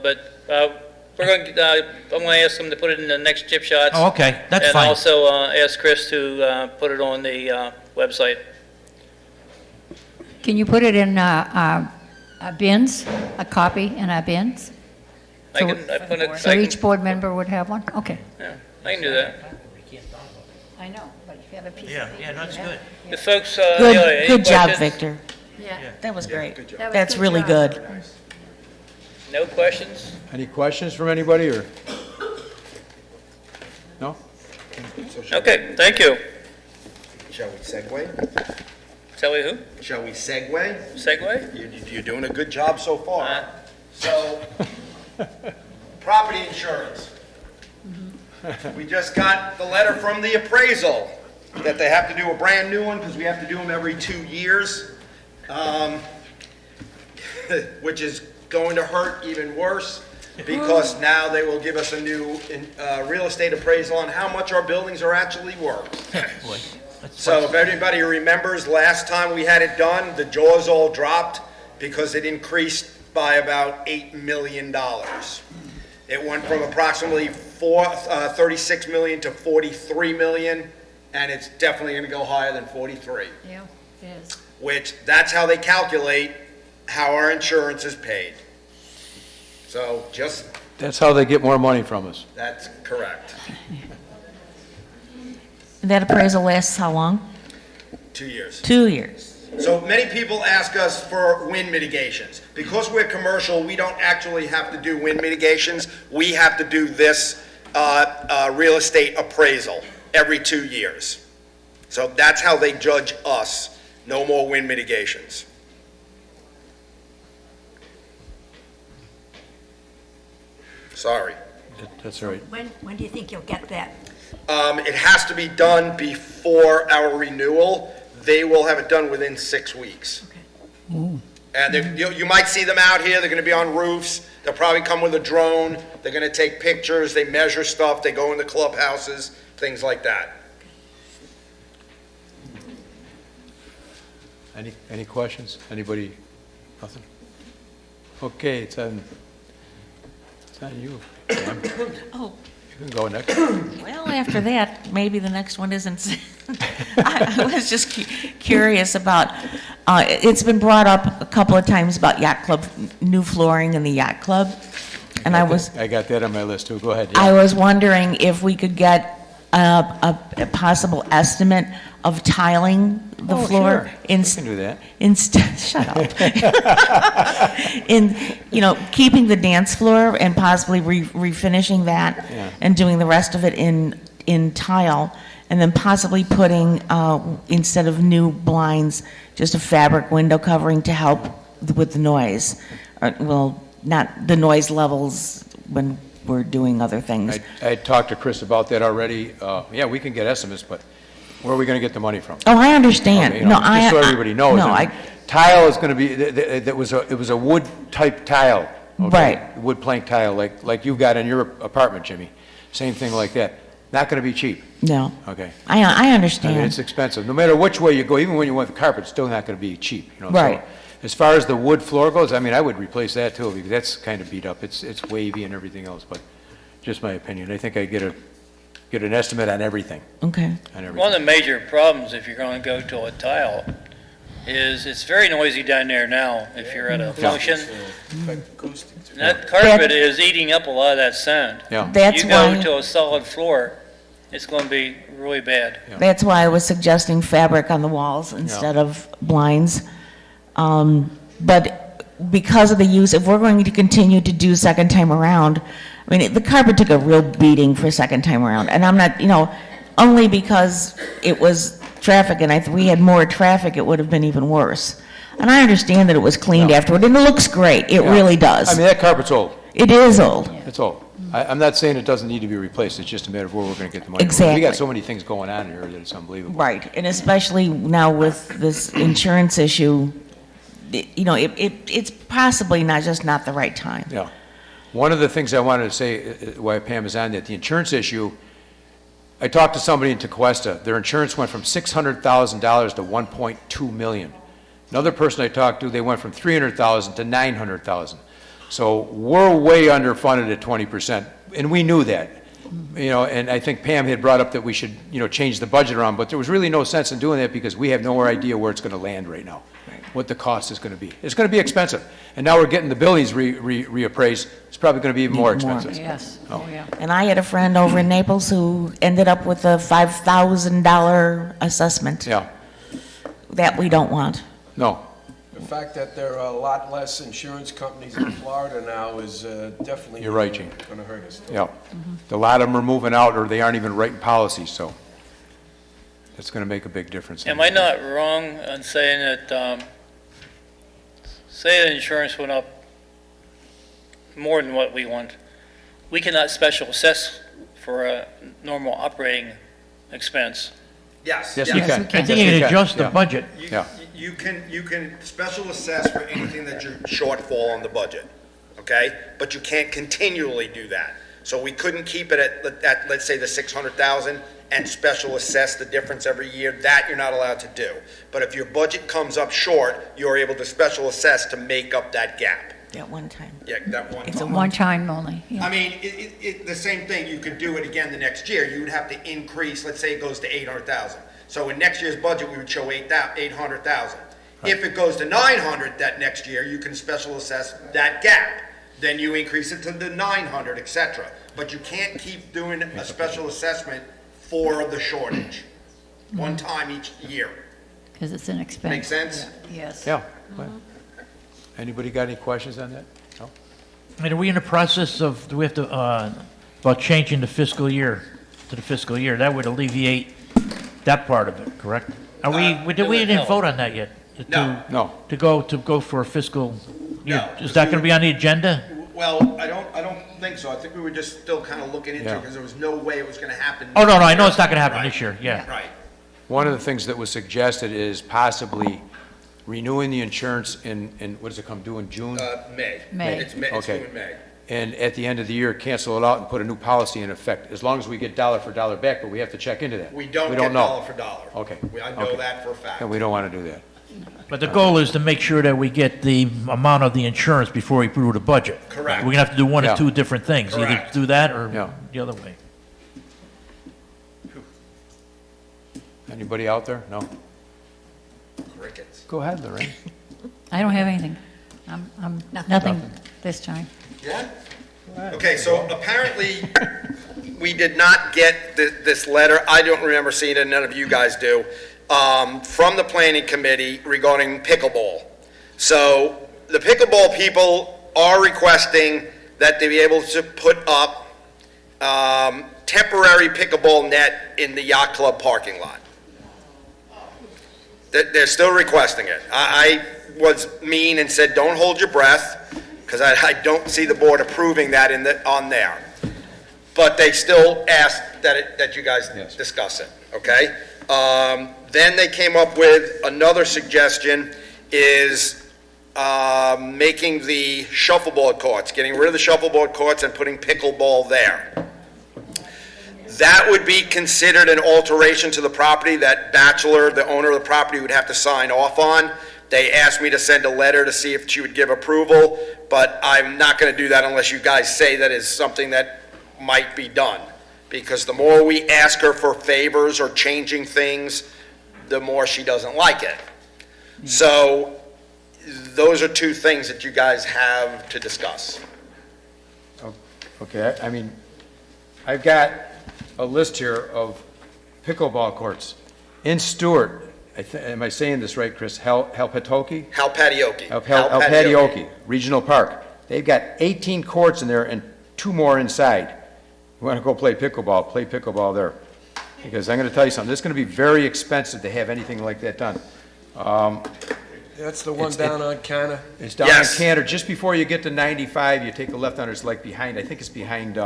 but I'm going to ask them to put it in the next chip shots. Oh, okay, that's And fine. also ask Chris to put it on the website. Can you put it in bins, a copy in our bins? I put it, So each board member would have one? Okay. yeah, I can do that. I know, but if you have a piece Yeah, yeah, that's good. The folks, Good, good job, questions? Victor. Yeah. That was great. That was That's really job. good. No questions? Any questions from anybody, or? No? Okay, thank you. Shall we segue? Tell me who? Shall we segue? Segway? You're doing a good job so far. Uh, So, property insurance. We just got the letter from the appraisal that they have to do a brand new one because we have to do them every 2 years. which is going to hurt even worse, because now they will give us a new real estate appraisal on how much our buildings are actually worth. Boy, that's So if everybody remembers, last time we had it done, the jaws all dropped because it increased by about $8 million. It went from approximately 36 million to 43 million, and it's definitely going to go higher than 43, Yeah, it is. which that's how they calculate how our insurance is paid. So just, That's how they get more money from us. that's correct. That appraisal lasts how long? 2 years. 2 years. So many people ask us for wind mitigations. Because we're commercial, we don't actually have to do wind mitigations. We have to do this real estate appraisal every 2 years. So that's how they judge us. No more wind mitigations. Sorry. That's all right. When do you think you'll get that? It has to be done before our renewal. They will have it done within 6 weeks. Okay. And you might see them out here, they're gonna be on roofs, they'll probably come with a drone, they're gonna take pictures, they measure stuff, they go in the clubhouses, things like that. Any questions? Anybody? Nothing? Okay, it's on you. Pam. Oh. You can go next. Well, after that, maybe the next one isn't. I was just curious about, it's been brought up a couple of times about yacht club, new flooring in the yacht club. And I got that on my list too. Go ahead. I Yeah. was wondering if we could get a possible estimate of tiling the Oh, floor. sure. We can do that. Instead, shut up. Keeping the dance floor and possibly refinishing that Yeah. and doing the rest of it in tile, and then possibly putting, instead of new blinds, just a fabric window covering to help with the noise. Well, not the noise levels when we're doing other things. I talked to Chris about that already. Yeah, we can get estimates, but where are we going to get the money from? Oh, I understand. Okay, just so everybody knows. No, and tile is going to be, it was a wood type tile. Okay? Right. Wood plank tile, like you got in your apartment, Jimmy. Same thing like that. Not going to be cheap. No. Okay. I I mean, understand. it's expensive. No matter which way you go, even when you want the carpet, it's still not going to be cheap. So Right. as far as the wood floor goes, I mean, I would replace that too, because that's kind of beat up. It's wavy and everything else, but just my opinion. I think I get an estimate on everything. Okay. On everything. One of the major problems if you're going to go to a tile is it's very noisy down there now if you're at a function. And that carpet is eating up a lot of that sound. Yeah. That's You go why, to a solid floor, it's going to be really bad. that's why I was suggesting fabric on the walls instead of blinds. But because of the use, if we're going to continue to do second time around, I mean, the carpet took a real beating for second time around. And I'm not, only because it was traffic, and if we had more traffic, it would have been even worse. And I understand that it was cleaned afterward, and it looks great. It really does. I mean, that carpet's old. It is old. It's old. I'm not saying it doesn't need to be replaced. It's just a matter of where we're going to get the money. We Exactly. got so many things going on here that it's unbelievable. Right, and especially now with this insurance issue, it's possibly not the right time. Yeah. One of the things I wanted to say, why Pam is on that, the insurance issue, I talked to somebody in Tequesta. Their insurance went from $600,000 to $1.2 million. Another person I talked to, they went from $300,000 to $900,000. So we're way underfunded at 20%, and we knew that. And I think Pam had brought up that we should, change the budget around, but there was really no sense in doing that because we have no idea where it's going to land right now, what the cost is going to be. It's going to be expensive. And now we're getting the buildings reappraised. It's probably going to be even more expensive. Yes, oh, yeah. And I had a friend over in Naples who ended up with a $5,000 assessment. Yeah. That we don't want. No. The fact that there are a lot less insurance companies in Florida now is definitely You're right, Gene. going to hurt us. Yeah. A lot of them are moving out, or they aren't even writing policies, so that's going to make a big difference. Am I not wrong on saying that, say the insurance went up more than what we want, we cannot special assess for a normal operating expense? Yes. Yes, yes. you can. I think you can adjust the Yeah. budget. Yeah. You can special assess for anything that you're shortfall on the budget, okay? But you can't continually do that. So we couldn't keep it at, let's say, the 600,000 and special assess the difference every year. That you're not allowed to do. But if your budget comes up short, you're able to special assess to make up that gap. At one time. Yeah, that one It's a time. One time only, yeah. I mean, the same thing, you could do it again the next year. You would have to increase, let's say it goes to 800,000. So in next year's budget, we would show 800,000. If it goes to 900 that next year, you can special assess that gap. Then you increase it to the 900, et cetera. But you can't keep doing a special assessment for the shortage, one time each year. Because it's an expense. Make sense? Yes. Yeah. Anybody got any questions on that? No? I mean, are we in the process of, do we have to, about changing the fiscal year to the fiscal year? That would alleviate that part of it, correct? Are we didn't vote on that yet? No. No. To go for a fiscal year? No, Is that going to be on the agenda? Well, I don't think so. I think we were just still kind of looking into it Yeah. because there was no way it was gonna happen. Oh, no, I know it's not going to happen Right. this year, yeah. Right. One of the things that was suggested is possibly renewing the insurance in what does it come due in June? May. May. It's May, it's Okay. due in May. And at the end of the year, cancel it out and put a new policy in effect, as long as we get dollar for dollar back, but we have to check into that. We don't We get know. dollar for dollar. Okay. I know Okay. that for a fact. And we don't want to do that. But the goal is to make sure that we get the amount of the insurance before we approve the budget. Correct. We're going to have to do one Yeah. or two different things. Either Correct. do that or Yeah. the other way. Anybody out there? No? Crickets. Go ahead, Lorraine. I don't have anything. I'm, nothing this time. Yeah? Okay, so apparently, we did not get this letter, I don't remember seeing it, none of you guys do, from the planning committee regarding pickleball. So, the pickleball people are requesting that they be able to put up temporary pickleball net in the yacht club parking lot. They're still requesting it. I was mean and said, don't hold your breath, because I don't see the board approving that on there. But they still asked that you guys Yes. discuss it, okay? Then they came up with another suggestion is making the shuffleboard courts, getting rid of the shuffleboard courts and putting pickleball there. That would be considered an alteration to the property that Bachelor, the owner of the property, would have to sign off on. They asked me to send a letter to see if she would give approval, but I'm not going to do that unless you guys say that is something that might be done. Because the more we ask her for favors or changing things, the more she doesn't like it. So those are two things that you guys have to discuss. Okay, I mean, I've got a list here of pickleball courts. In Stewart, am I saying this right, Chris? Halpatioke? Halpatioke. Halpatioke Regional Park. They've got 18 courts in there and 2 more inside. You want to go play pickleball there. Because I'm going to tell you something, it's going to be very expensive to have anything like that done. That's the one It's- down on Canna? It's down in Yes. Cantor, just before you get to 95, you take a left on, it's like behind, I think it's behind,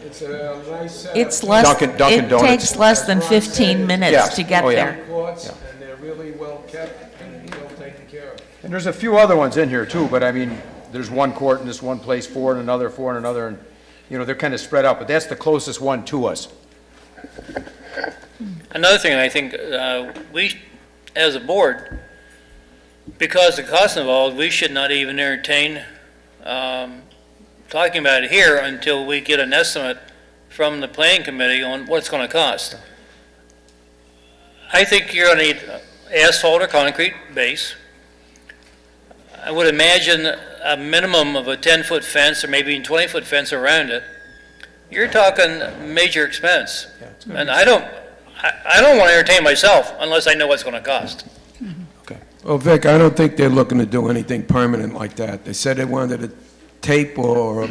It's a nice setup. It's less, Dunkin' it Donuts. takes less than 15 Yeah. minutes to get Oh, yeah. there. Courts, and they're really well kept and well taken care of. and there's a few other ones in here too, but I mean, there's one court in this one place, 4 in another, 4 in another, and, you know, they're kind of spread out, but that's the closest one to us. Another thing, I think, we, as a board, because the cost involved, we should not even entertain talking about it here until we get an estimate from the planning committee on what it's going to cost. I think you're going to need asphalt or concrete base. I would imagine a minimum of a 10-foot fence or maybe even 20-foot fence around it. You're talking major expense. And I don't want to entertain myself unless I know what's going to cost. Well, Vic, I don't think they're looking to do anything permanent like that. They said they wanted to tape or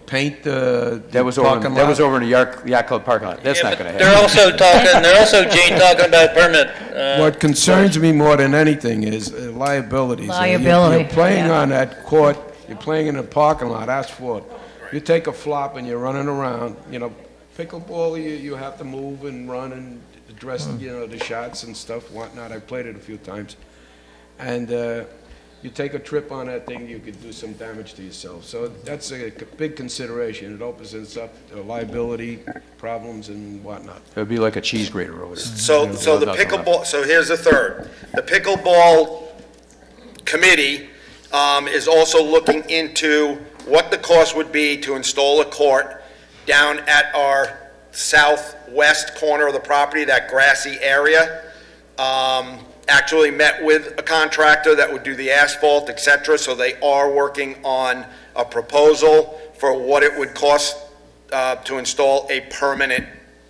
paint the That was parking over, that was lot. over in the yacht club parking lot. That's Yeah, not but gonna they're happen. they're also, Gene, talking about permit. What concerns me more than anything is liabilities. Liability, You're playing yeah. on that court, you're playing in a parking lot, asphalt. You take a flop and you're running around, you know, pickleball, you have to move and run and address, you know, the shots and stuff, whatnot. I've played it a few times. and you take a trip on that thing, you could do some damage to yourself. So that's a big consideration. It opens us up to liability problems and whatnot. It would be like a cheese grater over there. So the pickleball, so here's the third. The pickleball committee is also looking into what the cost would be to install a court down at our southwest corner of the property, that grassy area. Actually met with a contractor that would do the asphalt, et cetera, so they are working on a proposal for what it would cost to install a permanent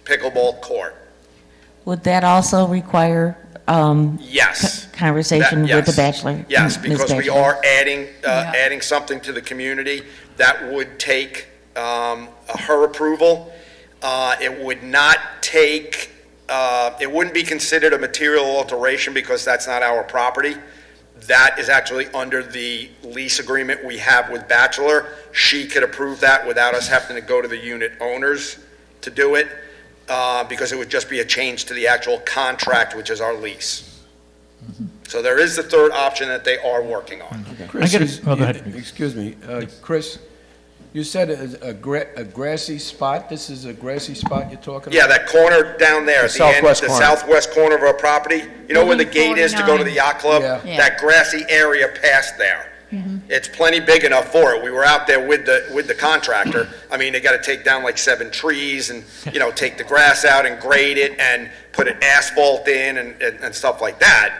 pickleball court. Would that also require Yes. conversation with the Yes. bachelor? Yes, Ms. because we Bachelor? are adding something to the community that would take her approval. It would not take, it wouldn't be considered a material alteration because that's not our property. That is actually under the lease agreement we have with Bachelor. She could approve that without us having to go to the unit owners to do it, because it would just be a change to the actual contract, which is our lease. So there is the third option that they are working on. Chris, I get it. Oh, go ahead. Excuse me, Chris, you said a grassy spot. This is a grassy spot you're talking about? Yeah, that corner down there, at the end, southwest the corner. southwest corner of our property. You know where the gate is to go to the yacht club? Yeah. Yeah. That grassy area past there. It's plenty big enough for it. We were out there with the contractor. I mean, they gotta take down like 7 trees and, take the grass out and grade it and put an asphalt in and stuff like that.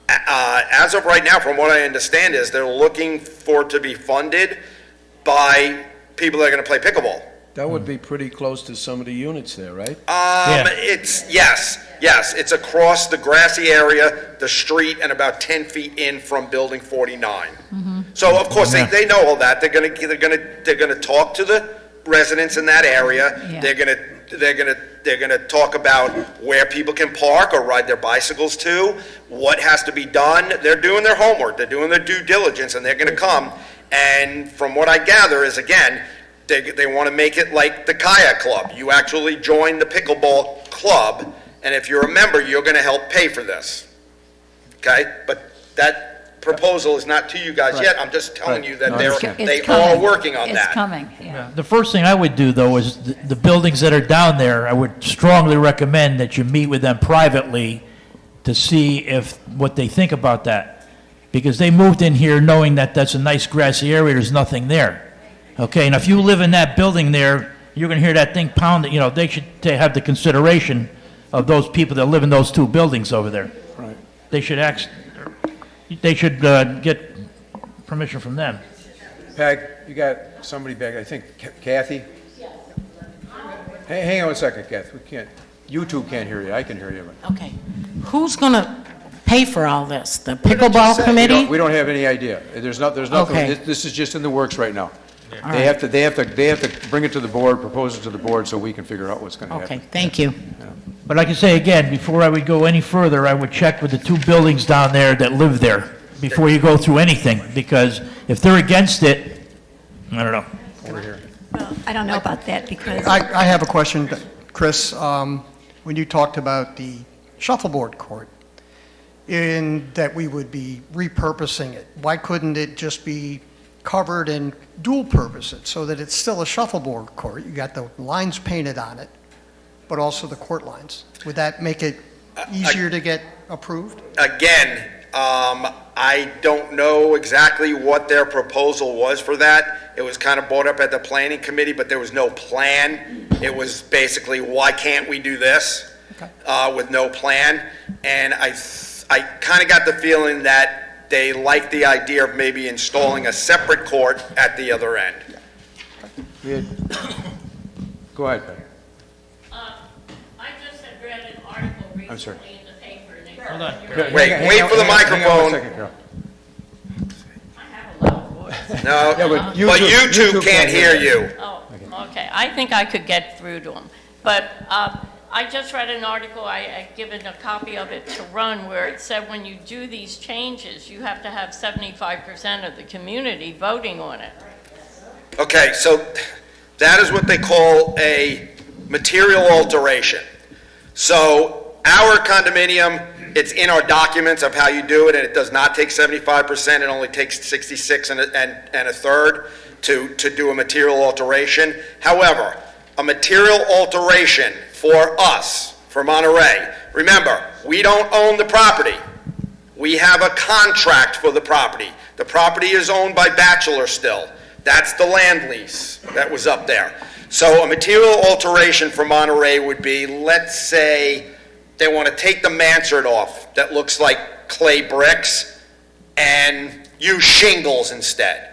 As of right now, from what I understand, is they're looking for it to be funded by people that are gonna play pickleball. That would be pretty close to some of the units there, right? It's, yes, it's across the grassy area, the street, and about 10 feet in from Building 49. So, of course, they know all that. They're gonna talk to the residents in that area. Yeah. They're gonna talk about where people can park or ride their bicycles to, what has to be done. They're doing their homework, they're doing their due diligence, and they're gonna come. And from what I gather is, again, they want to make it like the kayak club. You actually join the pickleball club, and if you're a member, you're going to help pay for this. Okay? But that proposal is not to you guys yet. I'm just telling you that No, they It's are coming. working on It's that. coming, yeah. The first thing I would do, though, is the buildings that are down there, I would strongly recommend that you meet with them privately to see what they think about that. Because they moved in here knowing that that's a nice grassy area, there's nothing there. Okay, and if you live in that building there, you're gonna hear that thing pounding, they should have the consideration of those people that live in those 2 buildings over there. Right. They should get permission from them. Peg, you got somebody back, I think Kathy? Hang on a second, Kathy, we can't, you two can't hear you, I can hear you. but- Okay. Who's going to pay for all this? The We pickleball don't- committee? We don't have any idea. There's nothing, Okay. this is just in the works right now. All They right. have to bring it to the board, propose it to the board, so we can figure out what's gonna happen. Okay, thank you. But like I say again, before I would go any further, I would check with the 2 buildings down there that live there before you go through anything, because if they're against it, I don't know. Well, I don't know about that because I have a question, Chris. When you talked about the shuffleboard court, in that we would be repurposing it, why couldn't it just be covered and dual purpose it so that it's still a shuffleboard court? You got the lines painted on it, but also the court lines. Would that make it easier to get approved? Again, I don't know exactly what their proposal was for that. It was kind of brought up at the planning committee, but there was no plan. It was basically, why can't we do this? With no plan. And I kind of got the feeling that they like the idea of maybe installing a separate court at the other end. Go ahead, Peg. I just had read an article I'm sorry. recently in the paper, and they Hold on. Wait for the microphone. Carol. I have a loud voice. No, Yeah, but you two can't hear you. Oh, okay. I think I could get through to them. But I just read an article, I've given a copy of it to Run, where it said when you do these changes, you have to have 75% of the community voting on it. Okay, so that is what they call a material alteration. So Our condominium, it's in our documents of how you do it, and it does not take 75%, it only takes 66 and a third to do a material alteration. However, a material alteration for us, for Monterey, remember, we don't own the property. We have a contract for the property. The property is owned by Batchelor still. That's the land lease that was up there. So a material alteration for Monterey would be, let's say, they want to take the mansard off that looks like clay bricks and use shingles instead.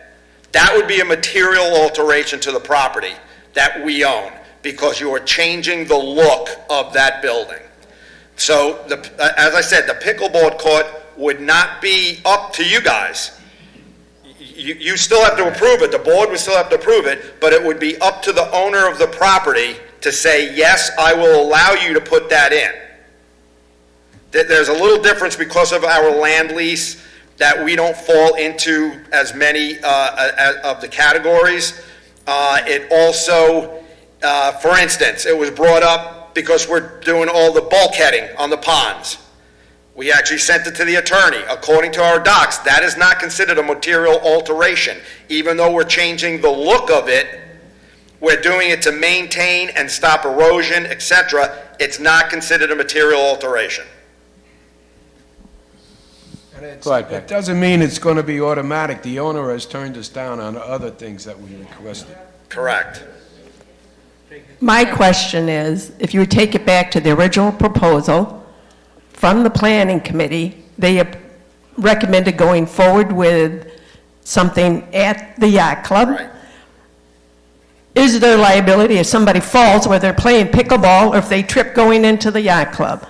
That would be a material alteration to the property that we own because you are changing the look of that building. So, as I said, the pickleball court would not be up to you guys. You still have to approve it, the board would still have to approve it, but it would be up to the owner of the property to say, yes, I will allow you to put that in. There's a little difference because of our land lease that we don't fall into as many of the categories. It also, for instance, it was brought up because we're doing all the bulkheading on the ponds. We actually sent it to the attorney. According to our docs, that is not considered a material alteration. Even though we're changing the look of it, we're doing it to maintain and stop erosion, etc. It's not considered a material alteration. It doesn't mean it's going to be automatic. The owner has turned us down on other things that we requested. Correct. My question is, if you would take it back to the original proposal from the planning committee, they recommended going forward with something at the yacht club. Right. Is there liability if somebody falls where they're playing pickleball or if they trip going into the yacht club?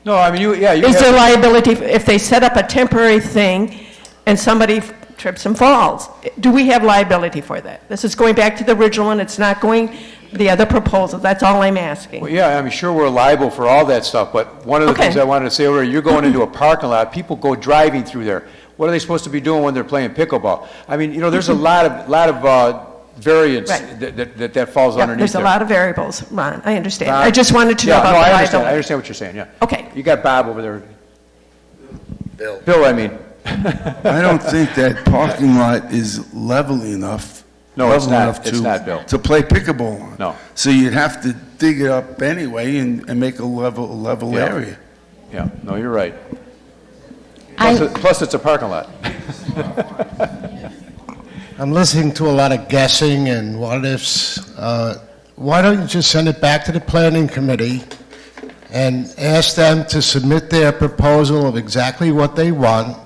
No, I mean, you Is there liability if they set up a temporary thing and somebody trips and falls? Do we have liability for that? This is going back to the original one, it's not going the other proposal, that's all I'm asking. Well, yeah, I'm sure we're liable for all that stuff, but one of the things I wanted to say over here, you're going into a parking lot, people go driving through there. What are they supposed to be doing when they're playing pickleball? I mean, you know, there's a lot of variance Right. that falls Yeah, underneath there's there. a lot of variables, Ron, I understand. Ron? I just wanted to know Yeah, about no, the I liability. understand what you're saying, yeah. Okay. You got Bob over there. Bill. Bill, I mean. I don't think that parking lot is level enough. No, it's level not. enough It's not, Bill. to play pickleball on. No. So you'd have to dig it up anyway and make a level Yeah. area. Yeah, no, you're right. Plus, it's a parking lot. I'm listening to a lot of guessing and what ifs. Why don't you just send it back to the planning committee and ask them to submit their proposal of exactly what they want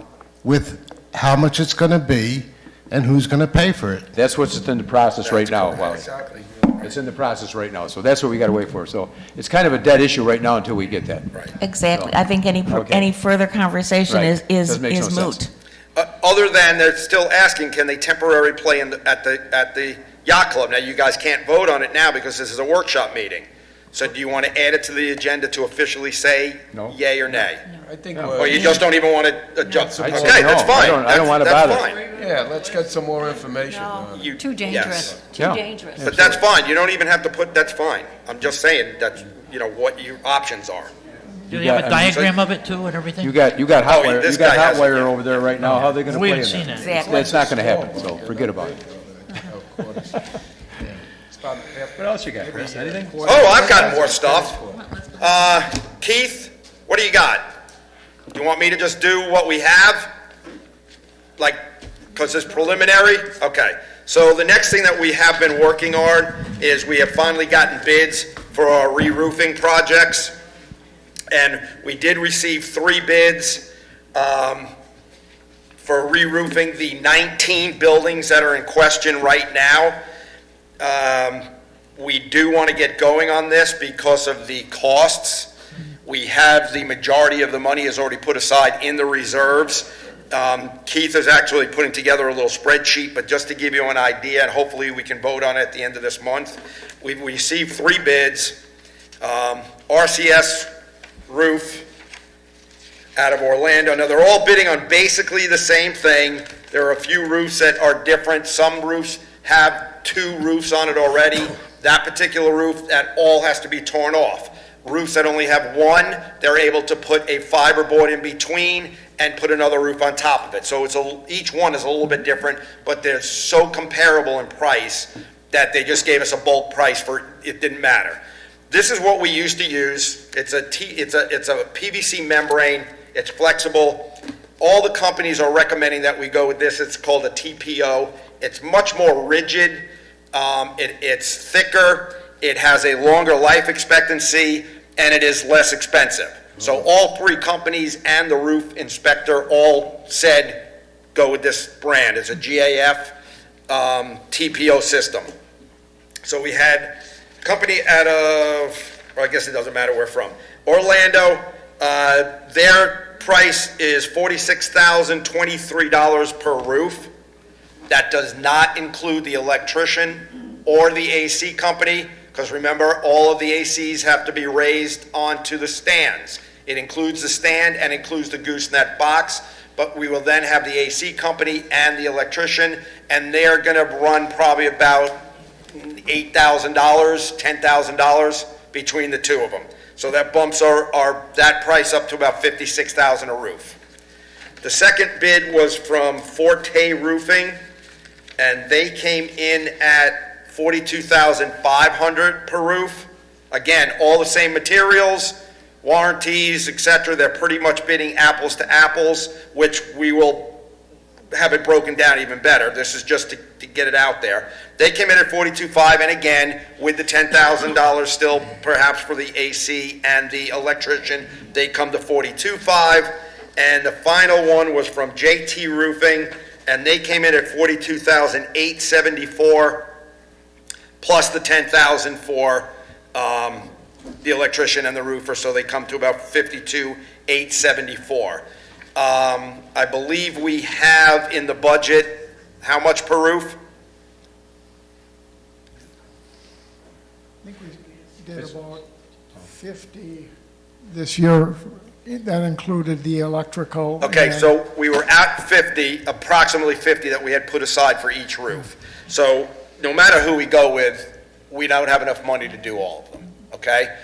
with how much it's going to be and who's going to pay for it? That's what's in the process right now, Wally. Exactly. It's in the process right now, so that's what we got to wait for. So it's kind of a dead issue right now until we get that. Right. Exactly. I think Okay. any further conversation Right. is Doesn't make no moot. sense. Other than they're still asking, can they temporarily play at the yacht club? Now, you guys can't vote on it now because this is a workshop meeting. So do you want to add it to the agenda to officially say No. yay or nay? I think, Or you just don't even want to adjust? I'd Okay, say no. that's fine. I don't want to That's bother. fine. yeah, let's get some more information on it. You- Too dangerous, too Yeah. dangerous. But that's fine, you don't even have to put, that's fine. I'm just saying that's, what your options are. Do they have a got- I mean, diagram of it too and everything? You got hot Oh, wire, this you got guy hot has it, wire yeah. over there right now. How are they going to We play in haven't there? seen that. Exactly. It's not going to happen, so forget about it. What else you got, Chris? Anything? Oh, I've got more stuff. Keith, what do you got? Do you want me to just do what we have? Like, because it's preliminary? Okay. So the next thing that we have been working on is we have finally gotten bids for our re-roofing projects. And we did receive 3 bids for re-roofing the 19 buildings that are in question right now. We do want to get going on this because of the costs. We have the majority of the money is already put aside in the reserves. Keith is actually putting together a little spreadsheet, but just to give you an idea, and hopefully we can vote on it at the end of this month. We've received 3 bids. RCS Roof out of Orlando. Now, they're all bidding on basically the same thing. There are a few roofs that are different. Some roofs have 2 roofs on it already. That particular roof, that all has to be torn off. Roofs that only have one, they're able to put a fiberboard in between and put another roof on top of it. So each one is a little bit different, but they're so comparable in price that they just gave us a bulk price it didn't matter. This is what we used to use. It's a PVC membrane. It's flexible. All the companies are recommending that we go with this. It's called a TPO. It's much more rigid. It's thicker. It has a longer life expectancy, and it is less expensive. So all three companies and the roof inspector all said, go with this brand. It's a GAF TPO system. So we had a company out of, well, I guess it doesn't matter where from, Orlando. Their price is $46,023 per roof. That does not include the electrician or the AC company, because remember, all of the ACs have to be raised onto the stands. It includes the stand and includes the gooseneck box, but we will then have the AC company and the electrician, and they're going to run probably about $8,000, $10,000 between the two of them. So that bumps that price up to about $56,000 a roof. The second bid was from Forte Roofing, and they came in at $42,500 per roof. Again, all the same materials, warranties, etc. They're pretty much bidding apples to apples, which we will have it broken down even better. This is just to get it out there. They came in at $42,500, and again, with the $10,000 still perhaps for the AC and the electrician, they come to $42,500. And the final one was from JT Roofing, and they came in at $42,874, plus the $10,000 for the electrician and the roofer, so they come to about $52,874. I believe we have in the budget, how much per roof? I think we did about 50 this year. That included the electrical. Okay, so we were at 50, approximately 50 that we had put aside for each roof. So no matter who we go with, we don't have enough money to do all of them, okay?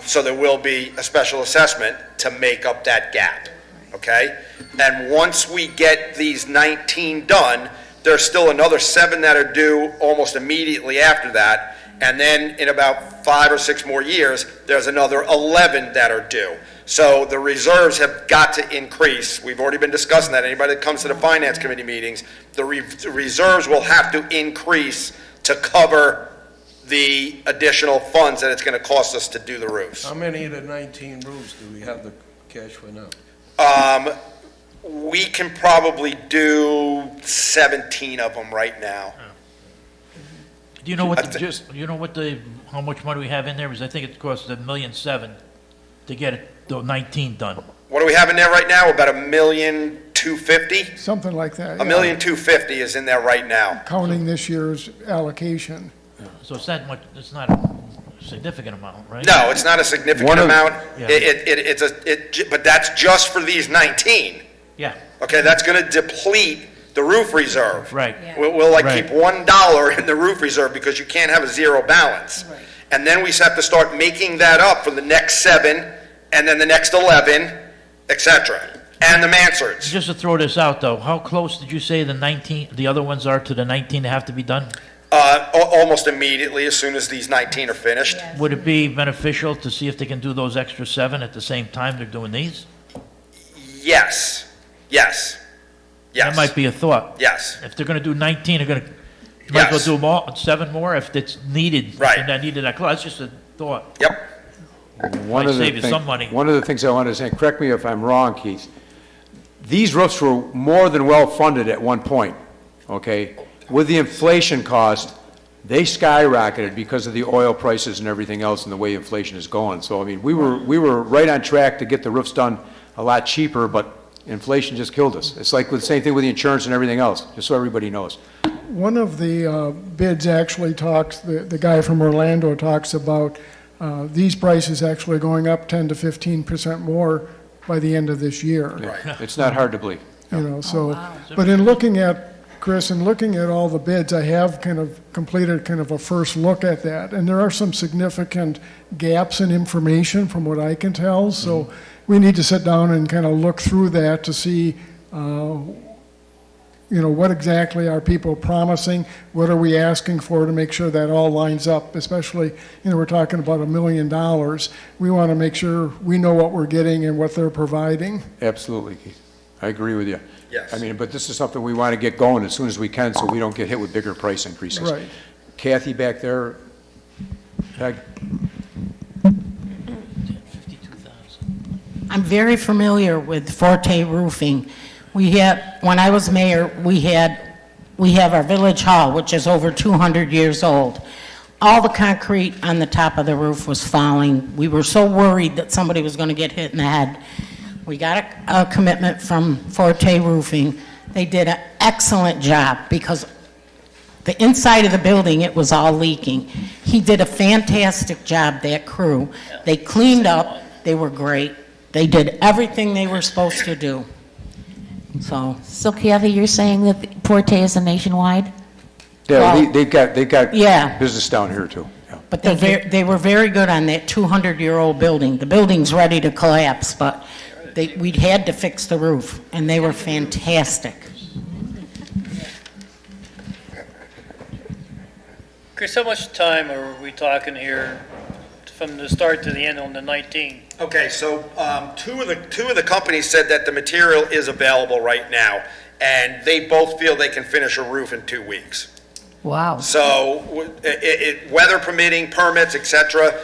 So there will be a special assessment to make up that gap, okay? And once we get these 19 done, there's still another 7 that are due almost immediately after that. And then in about 5 or 6 more years, there's another 11 that are due. So the reserves have got to increase. We've already been discussing that. Anybody that comes to the finance committee meetings, the reserves will have to increase to cover the additional funds that it's going to cost us to do the roofs. How many of the 19 roofs do we have the cash for now? We can probably do 17 of them right now. Do you know what how much money we have in there? Because I think it costs $1.7 million to get the 19 done. What do we have in there right now? About $1,250,000? Something like that. $1,250,000 is in there right now. Counting this year's allocation. So it's not much. It's not a significant amount, right? No, it's not a significant amount. Yeah. But that's just for these 19. Yeah. Okay, that's going to deplete the roof reserve. Right. We'll keep $1 in the roof reserve because you can't have a zero balance. Right. And then we have to start making that up for the next 7, and then the next 11, etc. And the mansards. Just to throw this out, though, how close did you say the other ones are to the 19 that have to be done? Almost immediately, as soon as these 19 are finished. Yes. Would it be beneficial to see if they can do those extra 7 at the same time they're doing these? Yes. Yes. Yes. That might be a thought. Yes. If they're going to do 19, they're going to might as well do more, 7 more if it's needed. Right. And that needed that close. That's just a thought. Yep. One Might of the save you some money. One of the things I wanted to say, correct me if I'm wrong, Keith, these roofs were more than well-funded at one point, okay? With the inflation cost, they skyrocketed because of the oil prices and everything else and the way inflation is going. So, I mean, we were right on track to get the roofs done a lot cheaper, but inflation just killed us. It's like the same thing with the insurance and everything else, just so everybody knows. One of the bids actually talks, the guy from Orlando talks about these prices actually going up 10 to 15% more by the end of this year. Right. It's not hard to believe. You know, so, but in looking at Chris, in looking at all the bids, I have kind of completed kind of a first look at that, and there are some significant gaps in information from what I can tell, so we need to sit down and kind of look through that to see, what exactly are people promising, what are we asking for to make sure that all lines up, especially, we're talking about $1 million. We want to make sure we know what we're getting and what they're providing. Absolutely, Keith. I agree with you. Yes. I mean, but this is something we want to get going as soon as we can so we don't get hit with bigger price increases. Right. Kathy back there, I'm very familiar with Forte Roofing. When I was mayor, we have our village hall, which is over 200 years old. All the concrete on the top of the roof was falling. We were so worried that somebody was going to get hit in the head. We got a commitment from Forte Roofing. They did an excellent job because the inside of the building, it was all leaking. He did a fantastic job, that crew. They cleaned up. They were great. They did everything they were supposed to do. So Kathy, you're saying that Forte is a nationwide? yeah, Well, they've got yeah. business down here too. Yeah. But they were very good on that 200-year-old building. The building's ready to collapse, but we had to fix the roof, and they were fantastic. Chris, how much time are we talking here from the start to the end on the 19th? Okay, so two of the companies said that the material is available right now, and they both feel they can finish a roof in 2 weeks. Wow. So, weather permitting, permits, etc.,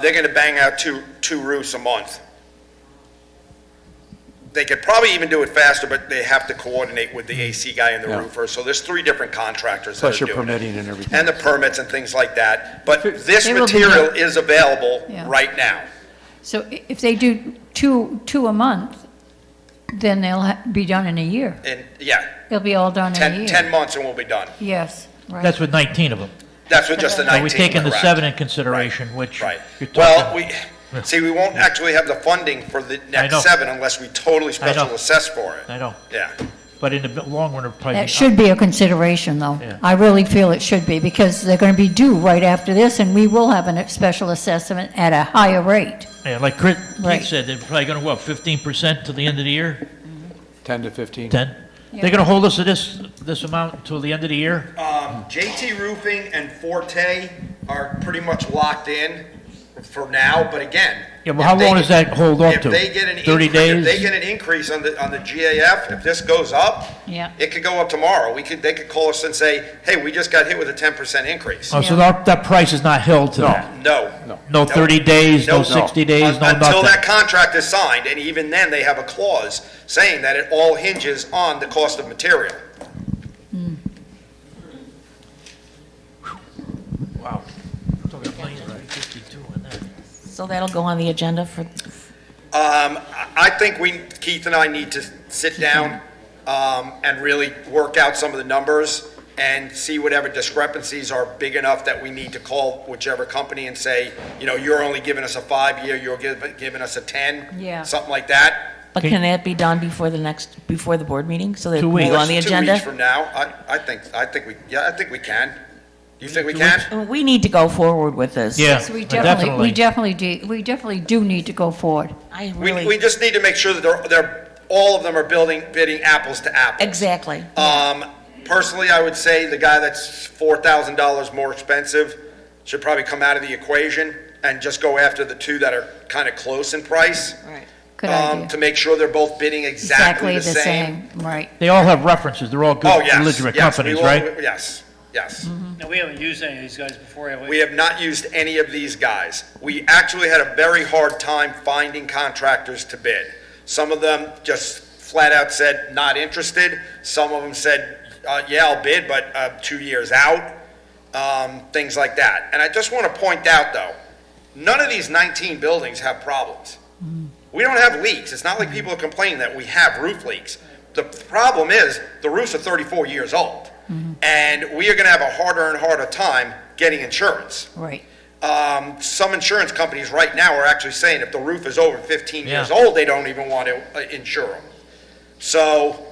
they're going to bang out two roofs a month. They could probably even do it faster, but they have to coordinate with the AC guy and the Yeah. roofer. So there's 3 different contractors Plus that are your doing permitting it. and everything. And the permits and things like that. But this They will be material done. is available Yeah. right now. So if they do two a month, then they'll be done in a year. And yeah, They'll be all done in a year. 10 months and we'll be done. Yes, right. That's with 19 of them. That's with just the 19. So we're taking the correct. 7 in consideration, which Right. you're Well, talking. we won't actually have the funding for the I know. next 7 unless we totally special know. assess for it. I know, Yeah. but in the long run, it'll probably That be should be a consideration, though. Yeah. I really feel it should be, because they're going to be due right after this, and we will have a special assessment at a higher rate. Yeah, like Chris Right. Keith said, they're probably going to, 15% till the end of the year? 10 to 15. 10? They're going to hold us to this amount until the end of the year? JT Roofing and Forte are pretty much locked in for now, but again. Yeah, well, how long does that hold up to? If they get an 30 increase, if days? they get an increase on the GAF, if this goes up, Yeah. it could go up tomorrow. They could call us and say, hey, we just got hit with a 10% increase. Oh, so that price is not held to that? No. No 30 days, no 60 days, no Until nothing? that contract is signed, and even then, they have a clause saying that it all hinges on the cost of material. Wow. Talking $1 million, right? 52 on that. So that'll go on the agenda for, I think Keith and I need to sit down and really work out some of the numbers and see whatever discrepancies are big enough that we need to call whichever company and say, you're only giving us a 5-year, you're giving us a 10, Yeah. something like that. but can that be done before the board meeting? So that 2 it weeks. will go on the That's agenda? 2 weeks from now. I think we can. Do you think we can? We need to go forward with this. Yeah, So we definitely. definitely do need to go forward. I We really, just need to make sure that all of them are bidding apples to apples. exactly. Personally, I would say the guy that's $4,000 more expensive should probably come out of the equation and just go after the 2 that are kind of close in price. Right. Good idea. To make sure they're both bidding exactly the same. Right. They all have references, they're all Oh, good yes, legitimate yes, companies, we will- right? Yes, yes. Now, we haven't used any of these guys before, have we? We have not used any of these guys. We actually had a very hard time finding contractors to bid. Some of them just flat out said, not interested. Some of them said, yeah, I'll bid, but 2 years out, things like that. And I just want to point out, though, none of these 19 buildings have problems. We don't have leaks. It's not like people are complaining that we have roof leaks. The problem is the roofs are 34 years old, and we are going to have a harder and harder time getting insurance. Right. Some insurance companies right now are actually saying if the roof is over 15 years Yeah. old, they don't even want to insure them. So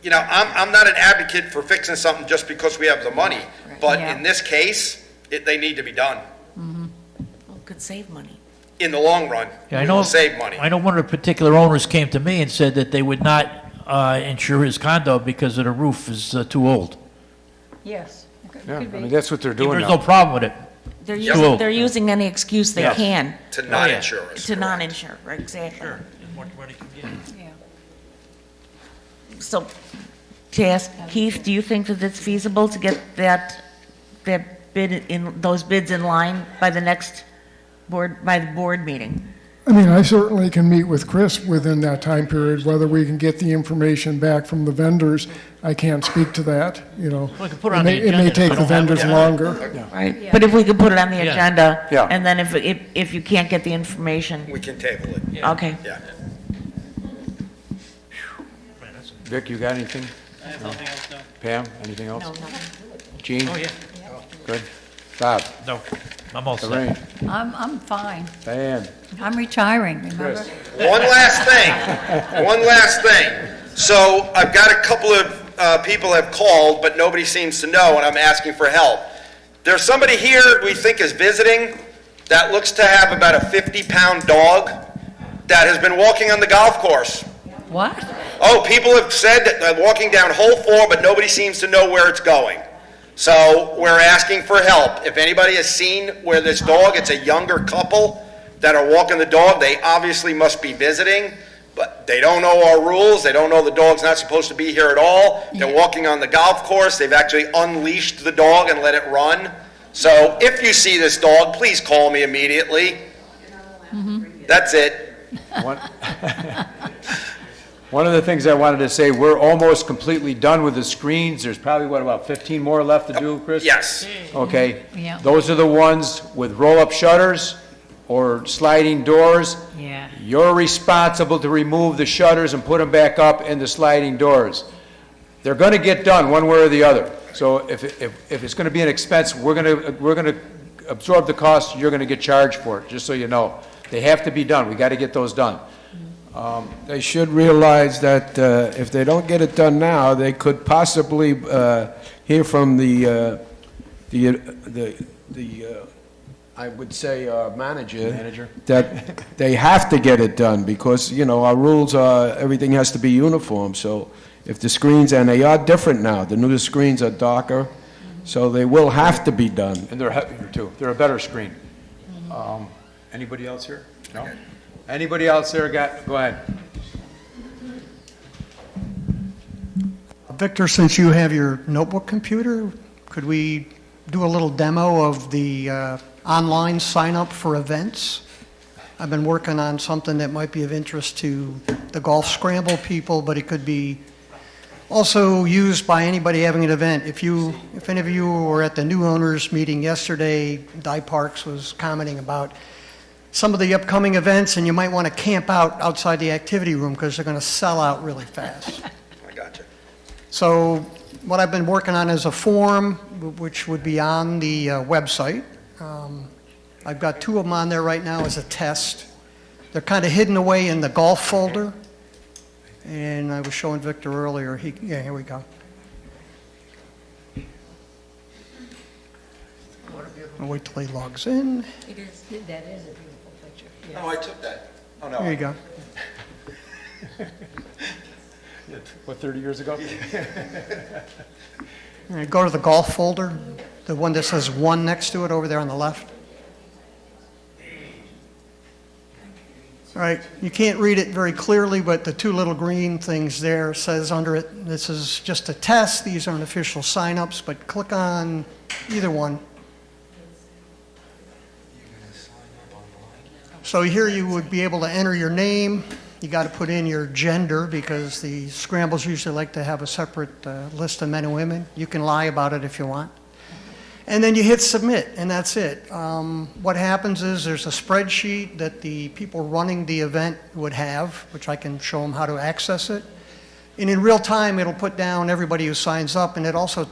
you know, I'm not an advocate for fixing something just because we have the money, but Yeah. in this case, they need to be done. Well, could save money. In the long run, Yeah, I we know. will save money. I know one of the particular owners came to me and said that they would not insure his condo because of the roof is too old. Yes. Yeah, I mean, that's what they're doing There's now. no problem with it. They're Too using, old. they're using any excuse they Yes. can. To not insure us. To non-insure, exactly. So, to ask Keith, do you think that it's feasible to get that bid in, those bids in line by the next by the board meeting? I mean, I certainly can meet with Chris within that time period, whether we can get the information back from the vendors. I can't speak to that, you know. We can put it on the It may agenda. take We the don't have it. vendors longer. Right, but if we could put it on the Yeah. agenda, Yeah. and then if you can't get the information, We can table it. okay. Yeah. Vic, you got anything? I have nothing else, no. Pam, anything else? No, nothing. Gene? Oh, yeah. Good. Bob? No, I'm all set. Lorraine? I'm fine. Diane? I'm retiring, remember? Chris? One last thing. So I've got a couple of people have called, but nobody seems to know, and I'm asking for help. There's somebody here we think is visiting that looks to have about a 50-pound dog that has been walking on the golf course. What? Oh, people have said that they're walking down hole 4, but nobody seems to know where it's going. So we're asking for help. If anybody has seen where this dog, it's a younger couple that are walking the dog, they obviously must be visiting, but they don't know our rules. They don't know the dog's not supposed to be here at all. They're walking on the golf course. They've actually unleashed the dog and let it run. So if you see this dog, please call me immediately. That's it. One of the things I wanted to say, we're almost completely done with the screens. There's probably, what, about 15 more left to do, Chris? Yes. Okay. Yeah. Those are the ones with roll-up shutters or sliding doors. Yeah. You're responsible to remove the shutters and put them back up in the sliding doors. They're going to get done one way or the other. So if it's going to be an expense, we're going to absorb the cost. You're going to get charged for it, just so you know. They have to be done. We got to get those done. They should realize that if they don't get it done now, they could possibly hear from the I would say manager that they have to get it done because, you know, our rules are everything has to be uniform. So if the screens, and they are different now, the new screens are darker, so they will have to be done. And they're heavier, too. They're a better screen. Anybody else here? No? Anybody else there go ahead. Victor, since you have your notebook computer, could we do a little demo of the online sign-up for events? I've been working on something that might be of interest to the golf scramble people, but it could be also used by anybody having an event. If any of you were at the new owners meeting yesterday, Di Parks was commenting about some of the upcoming events, and you might want to camp out outside the activity room because they're going to sell out really fast. I got you. So what I've been working on is a form which would be on the website. I've got 2 of them on there right now as a test. They're kind of hidden away in the golf folder. And I was showing Victor earlier. Yeah, here we go. I'll wait till he logs in. It is, that is a beautiful picture. Oh, I took that. Oh, no. There you go. What, 30 years ago? All right, go to the golf folder, the one that says 1 next to it over there on the left. All right, you can't read it very clearly, but the 2 little green things there says under it, this is just a test. These aren't official sign-ups, but click on either one. So here you would be able to enter your name. You got to put in your gender because the scrambles usually like to have a separate list of men and women. You can lie about it if you want. And then you hit submit, and that's it. What happens is there's a spreadsheet that the people running the event would have, which I can show them how to access it. And in real time, it'll put down everybody who signs up, and it also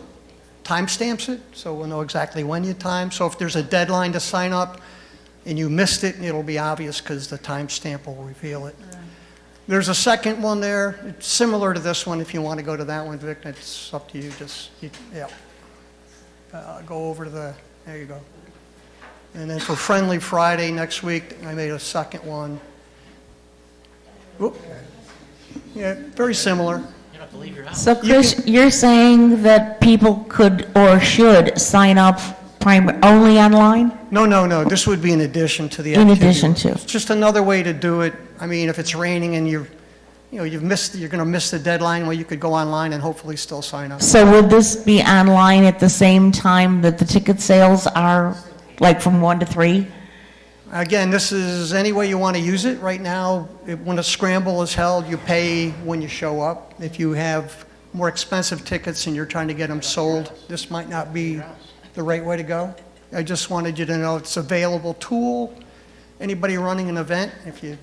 timestamps it, so we'll know exactly when you time. So if there's a deadline to sign up and you missed it, it'll be obvious because the timestamp will reveal it. There's a second one there. It's similar to this one. If you want to go to that one, Vic, it's up to you. Yeah. Go over to there you go. And then for Friendly Friday next week, I made a second one. Oop. Yeah, very similar. You don't have to leave your house. So Chris, you're saying that people could or should sign up only online? No. This would be in addition to the In activity. addition to. It's just another way to do it. I mean, if it's raining and you're going to miss the deadline, well, you could go online and hopefully still sign up. So would this be online at the same time that the ticket sales are, like from 1 to 3? Again, this is any way you want to use it. Right now, when a scramble is held, you pay when you show up. If you have more expensive tickets and you're trying to get them sold, this might not be the right way to go. I just wanted you to know it's an available tool. Anybody running an event, if you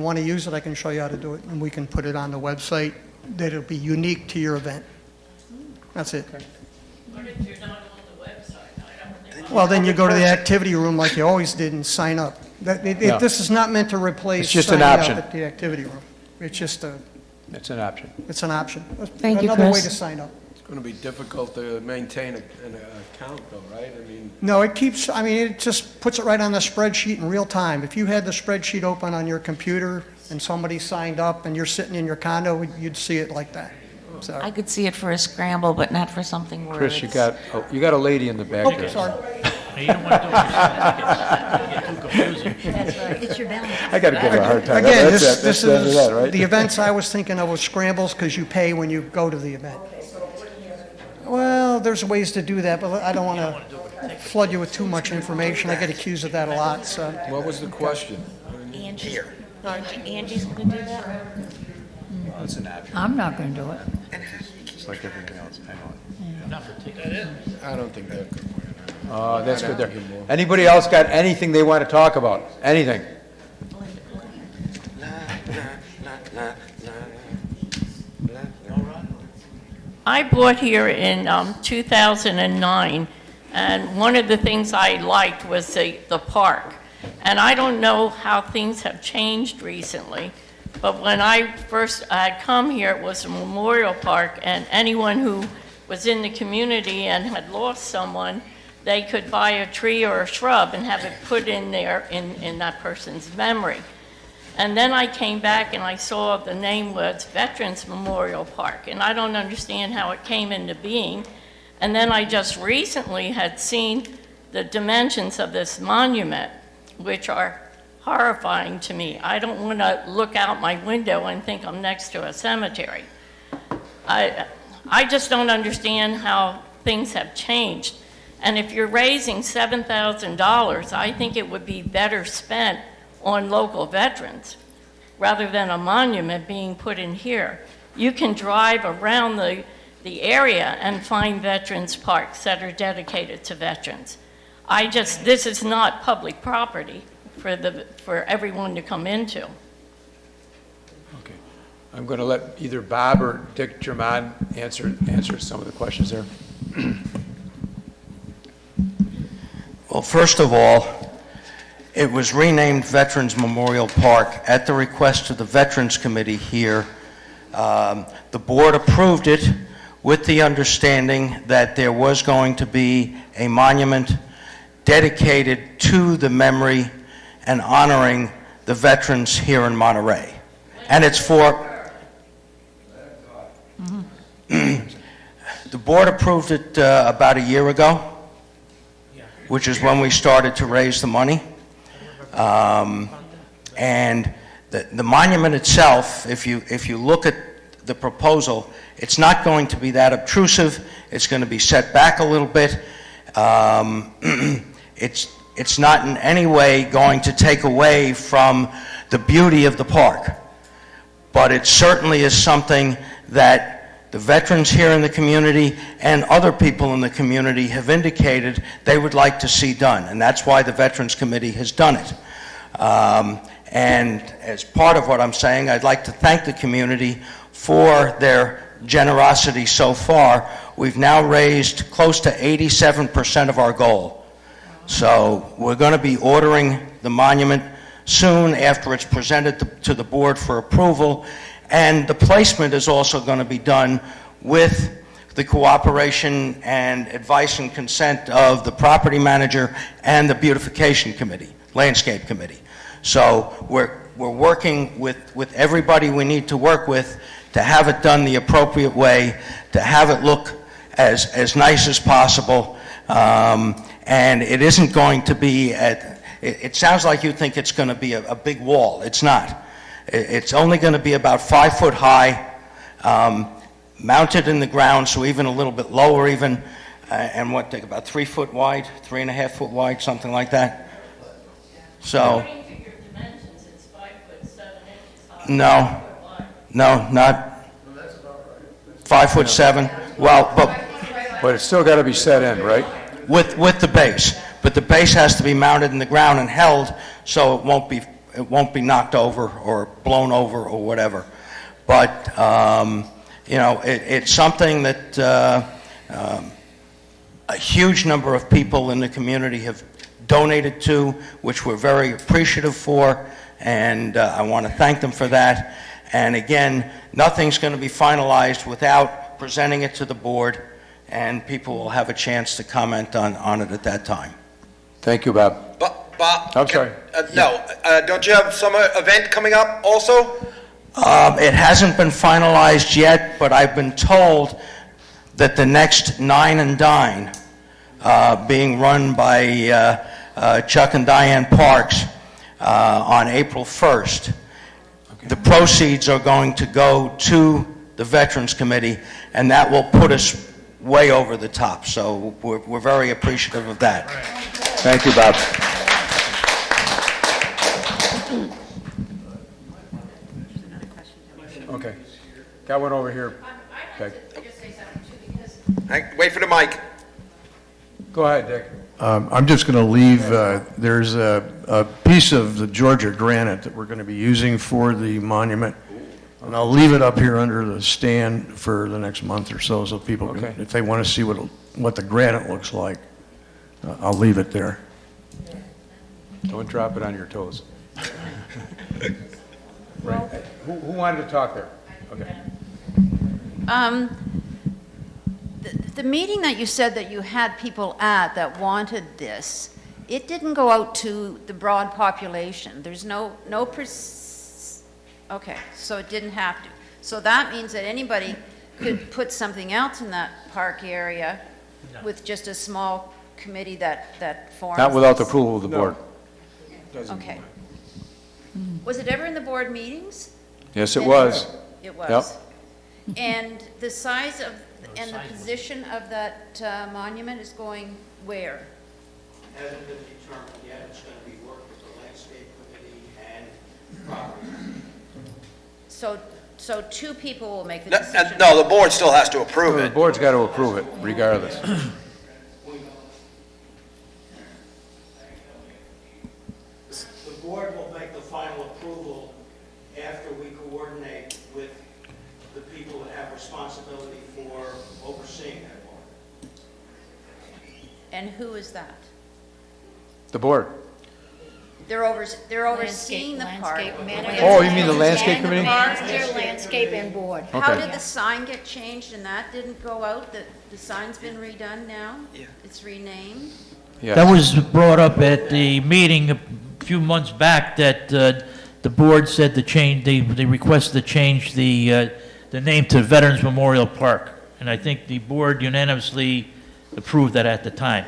want to use it, I can show you how to do it, and we can put it on the website that it'll be unique to your event. That's it. What if you're not on the website? I don't think. Well, then you go to the activity room like you always did and sign up. No. This is not meant to replace It's just an signing up option. at the activity room. It's just It's an option. it's an option. Thank you, Another way Chris. to sign up. It's going to be difficult to maintain an account though, right? I mean, No, it just puts it right on the spreadsheet in real time. If you had the spreadsheet open on your computer and somebody signed up and you're sitting in your condo, you'd see it like that. So, I could see it for a scramble, but not for something where Chris, you it's- got a lady in the back oh, there. sorry. You don't want to do it yourself. It gets too confusing. That's right. It's your balance. I got to give her a hard time. Again, That's this it. That's is, the end of that, right? the events I was thinking of was scrambles because you pay when you go to the event. Well, there's ways to do that, but I don't want to flood you with too much information. I get accused of that a lot, so. what was the question? Angie's going to do that? That's an option. I'm not going to do it. Just like everything else. I know. Not for tickets. I don't think that could work. That's good there. Anybody else got anything they want to talk about? Anything? I bought here in 2009, and one of the things I liked was the park. And I don't know how things have changed recently, but when I first had come here, it was a memorial park, and anyone who was in the community and had lost someone, they could buy a tree or a shrub and have it put in there in that person's memory. And then I came back and I saw the name was Veterans Memorial Park, and I don't understand how it came into being. And then I just recently had seen the dimensions of this monument, which are horrifying to me. I don't want to look out my window and think I'm next to a cemetery. I just don't understand how things have changed. And if you're raising $7,000, I think it would be better spent on local veterans rather than a monument being put in here. You can drive around the area and find veterans parks that are dedicated to veterans. This is not public property for everyone to come into. Okay. I'm going to let either Bob or Dick Germán answer some of the questions there. Well, first of all, it was renamed Veterans Memorial Park at the request of the Veterans Committee here. The board approved it with the understanding that there was going to be a monument dedicated to the memory and honoring the veterans here in Monterey. And it's for... The board approved it about a year ago, which is when we started to raise the money. And the monument itself, if you look at the proposal, it's not going to be that obtrusive. It's going to be set back a little bit. It's not in any way going to take away from the beauty of the park. But it certainly is something that the veterans here in the community and other people in the community have indicated they would like to see done. And that's why the Veterans Committee has done it. And as part of what I'm saying, I'd like to thank the community for their generosity so far. We've now raised close to 87% of our goal. So we're going to be ordering the monument soon after it's presented to the board for approval. And the placement is also going to be done with the cooperation and advice and consent of the property manager and the beautification committee, landscape committee. So we're working with everybody we need to work with to have it done the appropriate way, to have it look as nice as possible. And it isn't going to be it sounds like you think it's going to be a big wall. It's not. It's only going to be about 5 foot high, mounted in the ground, so even a little bit lower even, and about 3 foot wide, 3.5 foot wide, something like that. So, According to your dimensions, it's 5 foot 7 inches high. no, not 5 foot 7. Well, But it's still got to be set in, right? with the base, but the base has to be mounted in the ground and held so it won't be knocked over or blown over or whatever. But it's something that a huge number of people in the community have donated to, which we're very appreciative for, and I want to thank them for that. And again, nothing's going to be finalized without presenting it to the board, and people will have a chance to comment on it at that time. Thank you, Bob. Bob? I'm sorry. Don't you have some event coming up also? It hasn't been finalized yet, but I've been told that the next Nine and Dine, being run by Chuck and Diane Parks on April 1st, the proceeds are going to go to the Veterans Committee, and that will put us way over the top. So we're very appreciative of that. Thank you, Bob. Okay. Got one over here. Okay. Wait for the mic. Go ahead, Dick. I'm just going to leave, there's a piece of the Georgia granite that we're going to be using for the monument, and I'll leave it up here under the stand for the next month or so people can, Okay. if they want to see what the granite looks like, I'll leave it there. Don't drop it on your toes. Right. Who wanted to talk there? Okay. The meeting that you said that you had people at that wanted this, it didn't go out to the broad population. There's okay, so it didn't have to. So that means that anybody could put something else in that park area with just a small committee that forms. Not without the approval of the board. Okay. Was it ever in the board meetings? Yes, it was. It was. Yep. And the size of, and the position of that monument is going where? Hasn't been determined yet. It's going to be worked with the landscape committee and property. So two people will make the decision? No, the board still has to approve The it. board's got to approve it, regardless. The board will make the final approval after we coordinate with the people that have responsibility for overseeing that park. And who is that? The board. They're overseeing the park. Oh, you mean the landscape committee? Manager, landscape, and board. How Okay. did the sign get changed and that didn't go out? The sign's been redone now? Yeah. It's renamed? Yes. That was brought up at the meeting a few months back, that the board said to change, they requested to change the name to Veterans Memorial Park. And I think the board unanimously approved that at the time.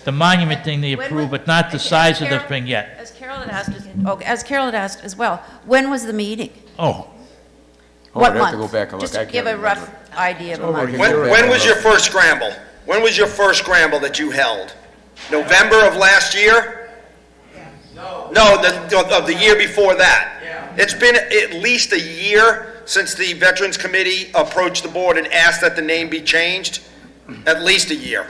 The monument thing they approved, but not the size of the thing yet. As Carol had asked as well, when was the meeting? Oh, What I'd have to month? go back and look. Just I to can't give a rough remember. idea of a over month. here. When was your first scramble? When was your first scramble that you held? November of last year? No, of the year before that. It's been at least a year since the Veterans Committee approached the board and asked that the name be changed. At least a year.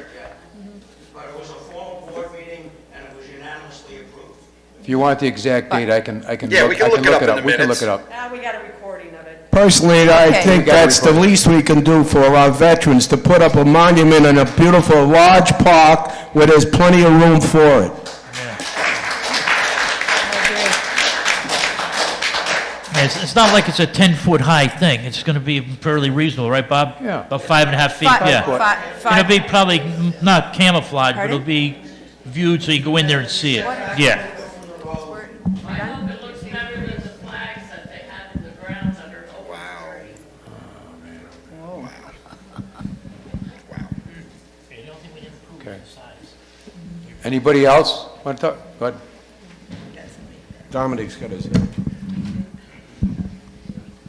But it was a formal board meeting, and it was unanimously approved. If you want the exact date, I can Yeah, look, we can I look it up in the We can look minutes. it up. Now we got a recording of it. Personally, I Okay. think We gotta that's the record it. least we can do for our veterans, to put up a monument in a beautiful, large park where there's plenty of room for it. It's not like it's a 10-foot high thing. It's going to be fairly reasonable, right, Bob? Yeah. About 5.5 feet, Five- yeah. five- It'll be probably not camouflage, but Pardon? it'll be viewed so you go in there and see it. Yeah. I hope it looks better than the flags that they have in the grounds that are over. Okay. Anybody else want to talk? Go ahead. Dominic's got his hand.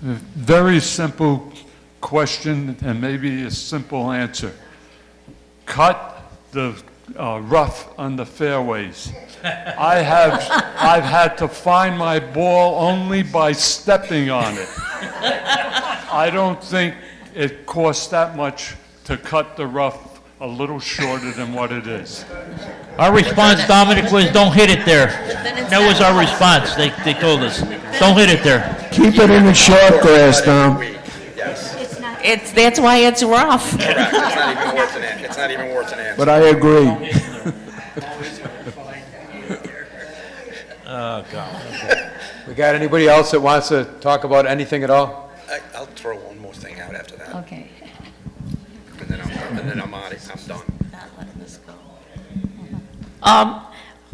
Very simple question and maybe a simple answer. Cut the rough on the fairways. I've had to find my ball only by stepping on it. I don't think it costs that much to cut the rough a little shorter than what it is. Our response, Dominic, was don't hit it there. That was our response. They told us, don't hit it there. Keep it in the short grass, Tom. That's why it's rough. Correct. It's not even worth an answer. But I agree. Oh, God. We got anybody else that wants to talk about anything at all? I'll throw one more thing out after that. Okay. And then I'm out. I'm done.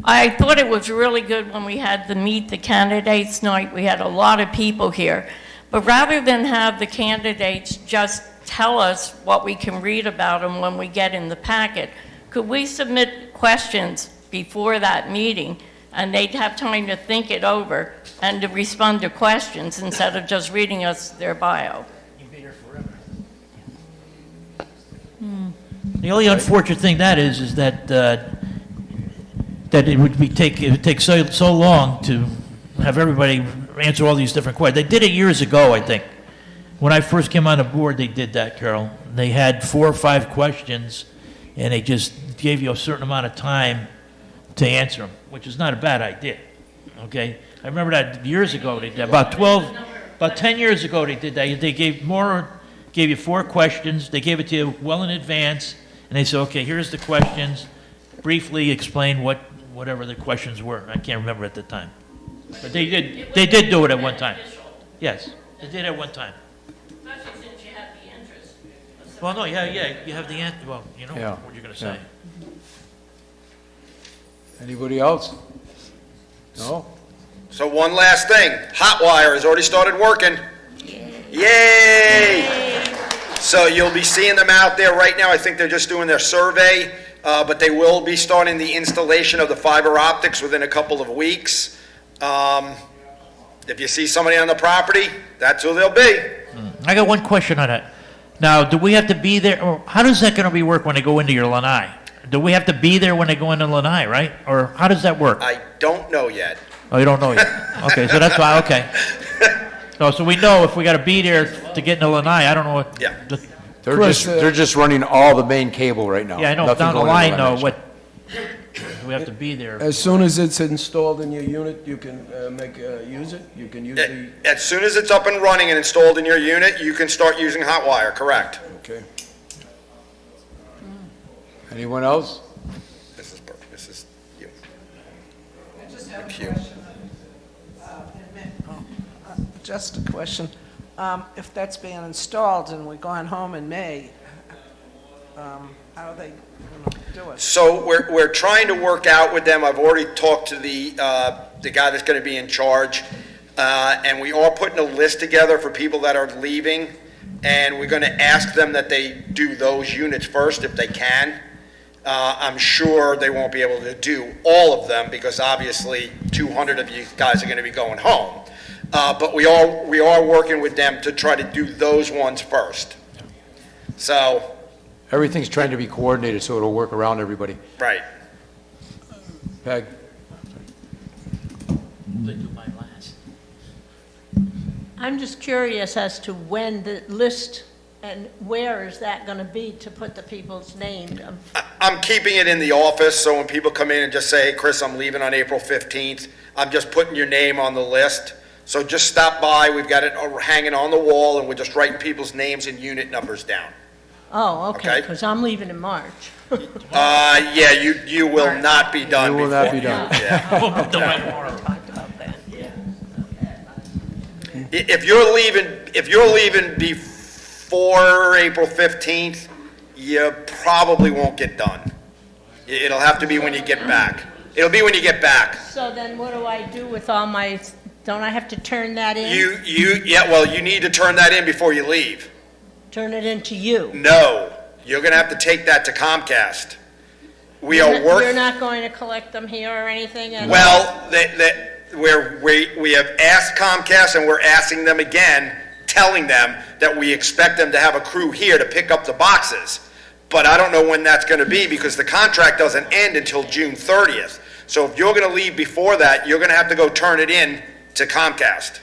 I thought it was really good when we had the Meet the Candidates night. We had a lot of people here. But rather than have the candidates just tell us what we can read about them when we get in the packet, could we submit questions before that meeting and they'd have time to think it over and to respond to questions instead of just reading us their bio? The only unfortunate thing that is that that it would take so long to have everybody answer all these different questions. They did it years ago, I think. When I first came on the board, they did that, Carol. They had 4 or 5 questions, and they just gave you a certain amount of time to answer them, which is not a bad idea. Okay, I remember that years ago. They did about 10 years ago. They did that. They gave you 4 questions. They gave it to you well in advance, and they said, "Okay, here's the questions. Briefly explain whatever the questions were." I can't remember at the time, but they did do it at one time. Yes, they did at one time. Especially since you have the interest. Well, no, yeah, you have the answer. Well, you know Yeah, what you're going to say. Anybody else? No? So one last thing, Hotwire has already started working. Yay! So you'll be seeing them out there right now. I think they're just doing their survey, but they will be starting the installation of the fiber optics within a couple of weeks. If you see somebody on the property, that's who they'll be. I got one question on that. Now, do we have to be there, or how does that going to be work when they go into your lanai? Do we have to be there when they go into lanai, right? Or how does that work? I don't know yet. Oh, you don't know yet? Okay, so that's why, okay. So we know if we got to be there to get into lanai, I don't know what. Yeah. They're just running all the main cable right now. Yeah, I know, Nothing down the going into line, though, Leonard's. what, we have to be there. As soon as it's installed in your unit, you can use it? You can use the... As soon as it's up and running and installed in your unit, you can start using Hotwire, correct? Okay. Anyone else? This is you. Thank you. Just a question. If that's being installed and we're going home in May, how are they going to do it? So we're trying to work out with them. I've already talked to the guy that's going to be in charge, and we are putting a list together for people that are leaving, and we're going to ask them that they do those units first if they can. I'm sure they won't be able to do all of them because obviously 200 of you guys are going to be going home. But we are working with them to try to do those ones first. So. Everything's trying to be coordinated so it'll work around everybody. Right. Peg? I'm just curious as to when the list and where is that going to be to put the people's names? I'm keeping it in the office, so when people come in and just say, hey, Chris, I'm leaving on April 15th, I'm just putting your name on the list. So just stop by. We've got it hanging on the wall, and we're just writing people's names and unit numbers down. Oh, okay, Okay. because I'm leaving in March. Yeah, you will not be done. You will not be done. Yeah. If you're leaving before April 15th, you probably won't get done. It'll have to be when you get back. It'll be when you get back. So then what do I do with all my, don't I have to turn that in? Yeah, well, you need to turn that in before you leave. Turn it into you? No, you're gonna have to take that to Comcast. You're not going to collect them here or anything? Well, we have asked Comcast, and we're asking them again, telling them that we expect them to have a crew here to pick up the boxes. But I don't know when that's gonna be, because the contract doesn't end until June 30th. So if you're gonna leave before that, you're gonna have to go turn it in to Comcast.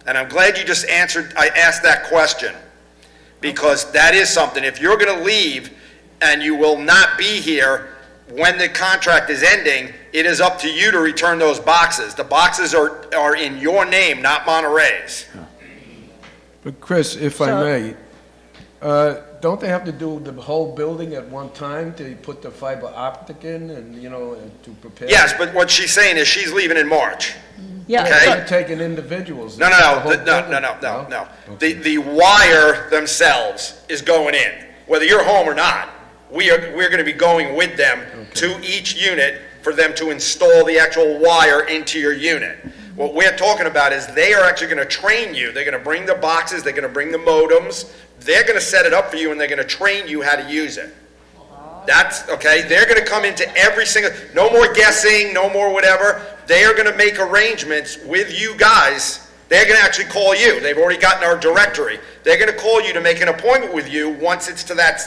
And I'm glad you just I asked that question, because that is something. If you're gonna leave and you will not be here when the contract is ending, it is up to you to return those boxes. The boxes are in your name, not Monterey's. But Chris, if I may, don't they have to do the whole building at one time to put the fiber optic in and, to prepare? Yes, but what she's saying is she's leaving in March. Yeah. Okay? They're taking individuals. No. The wire themselves is going in, whether you're home or not. We're going to be going with them to each unit for them to install the actual wire into your unit. What we're talking about is they are actually going to train you. They're going to bring the boxes, they're going to bring the modems, they're going to set it up for you, and they're going to train you how to use it. That's, okay, they're going to come into every single, no more guessing, no more whatever. They are going to make arrangements with you guys. They're going to actually call you. They've already gotten our directory. They're going to call you to make an appointment with you once it's to that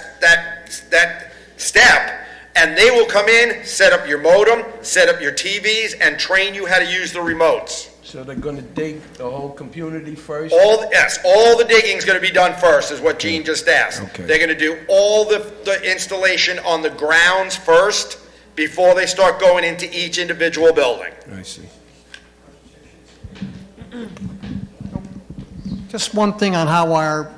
step. And they will come in, set up your modem, set up your TVs, and train you how to use the remotes. So they're going to dig the whole community first? Yes, all the digging is going to be done first, is what Gene just asked. Okay. They're going to do all the installation on the grounds first before they start going into each individual building. I see. Just one thing on Hotwire,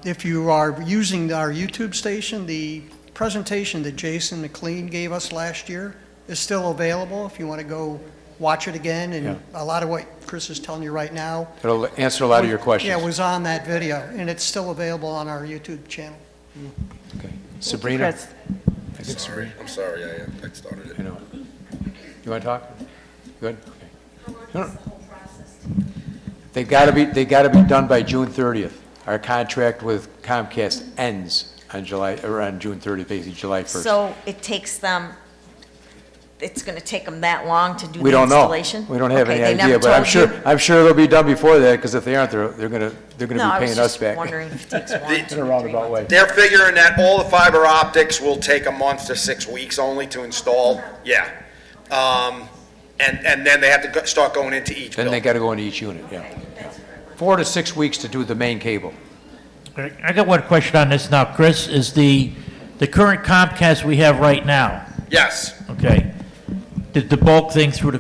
if you are using our YouTube station, the presentation that Jason McLean gave us last year is still available if you want to go watch it again, and a lot of what Chris is telling you right now. It'll answer a lot of your questions. Yeah, it was on that video, and it's still available on our YouTube channel. Okay. Sabrina? Chris. I think Sabrina. I'm sorry, I started it. You know. You want to talk? Good? Okay. No. They got to be done by June 30th. Our contract with Comcast ends on June 30th, basically July 1st. So it takes them, it's going to take them that long to do We the don't know. installation? We don't have Okay, any they idea, never but I'm told sure you? I'm sure they'll be done before that, because if they aren't, they're gonna be paying us back. Wondering if it takes 1, 2, In a roundabout way. They're figuring that all the fiber optics will take a month to 6 weeks only to install. Yeah. And then they have to start going into each Then they building. got to go into each unit, yeah. 4 to 6 weeks to do the main cable. I got one question on this now, Chris. Is the current Comcast we have right now, Yes. okay, the bulk thing through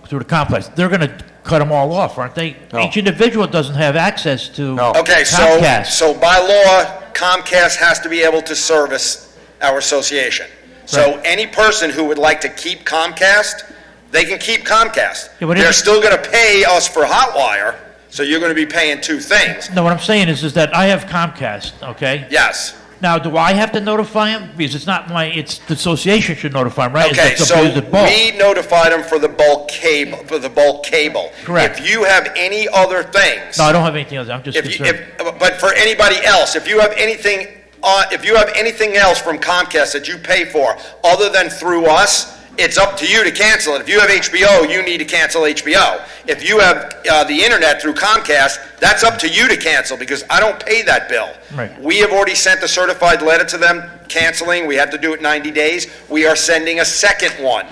the complex, they're going to cut them all off, aren't they? No. Each individual doesn't have access to Okay, Comcast. so by law, Comcast has to be able to service our association. So any person who would like to keep Comcast, they can keep Comcast. Yeah, but They're if- still going to pay us for Hotwire, so you're going to be paying two things. No, what I'm saying is that I have Comcast, okay? Yes. Now, do I have to notify them? Because it's not it's the association should notify them, right? Okay, It's so up to the bulk. we notified them for the bulk cable. Correct. If you have any other things. No, I don't have anything else. I'm just concerned. But for anybody else, if you have anything else from Comcast that you pay for other than through us, it's up to you to cancel it. If you have HBO, you need to cancel HBO. If you have the internet through Comcast, that's up to you to cancel, because I don't pay that bill. Right. We have already sent a certified letter to them canceling. We have to do it 90 days. We are sending a second one.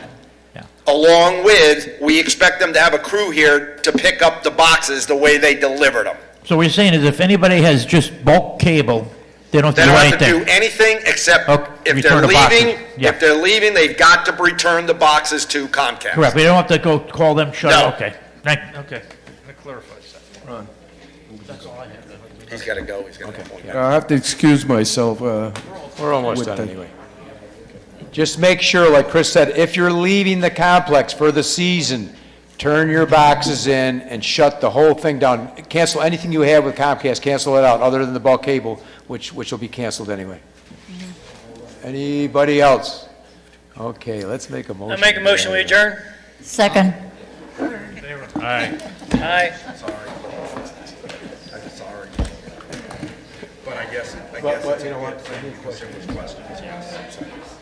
Along with, we expect them to have a crew here to pick up the boxes the way they delivered them. So what you're saying is if anybody has just bulk cable, they don't They have to don't do have to anything? do anything except if they're return the boxes. leaving, Yeah. if they're leaving, they've got to return the boxes to Comcast. Correct. We don't have to go call them, shut No. up. Okay. Okay. That clarifies that. Ron. That's all I have. He's got to go. He's got an appointment. I have to excuse myself. We're almost with done the- anyway. Just make sure, like Chris said, if you're leaving the complex for the season, turn your boxes in and shut the whole thing down. Cancel anything you have with Comcast, cancel it out, other than the bulk cable, which will be canceled anyway. Anybody else? Okay, let's make a motion. I make a motion, we adjourn? Second. Aye. Sorry. I'm sorry. But I guess, you know what? questions, yes.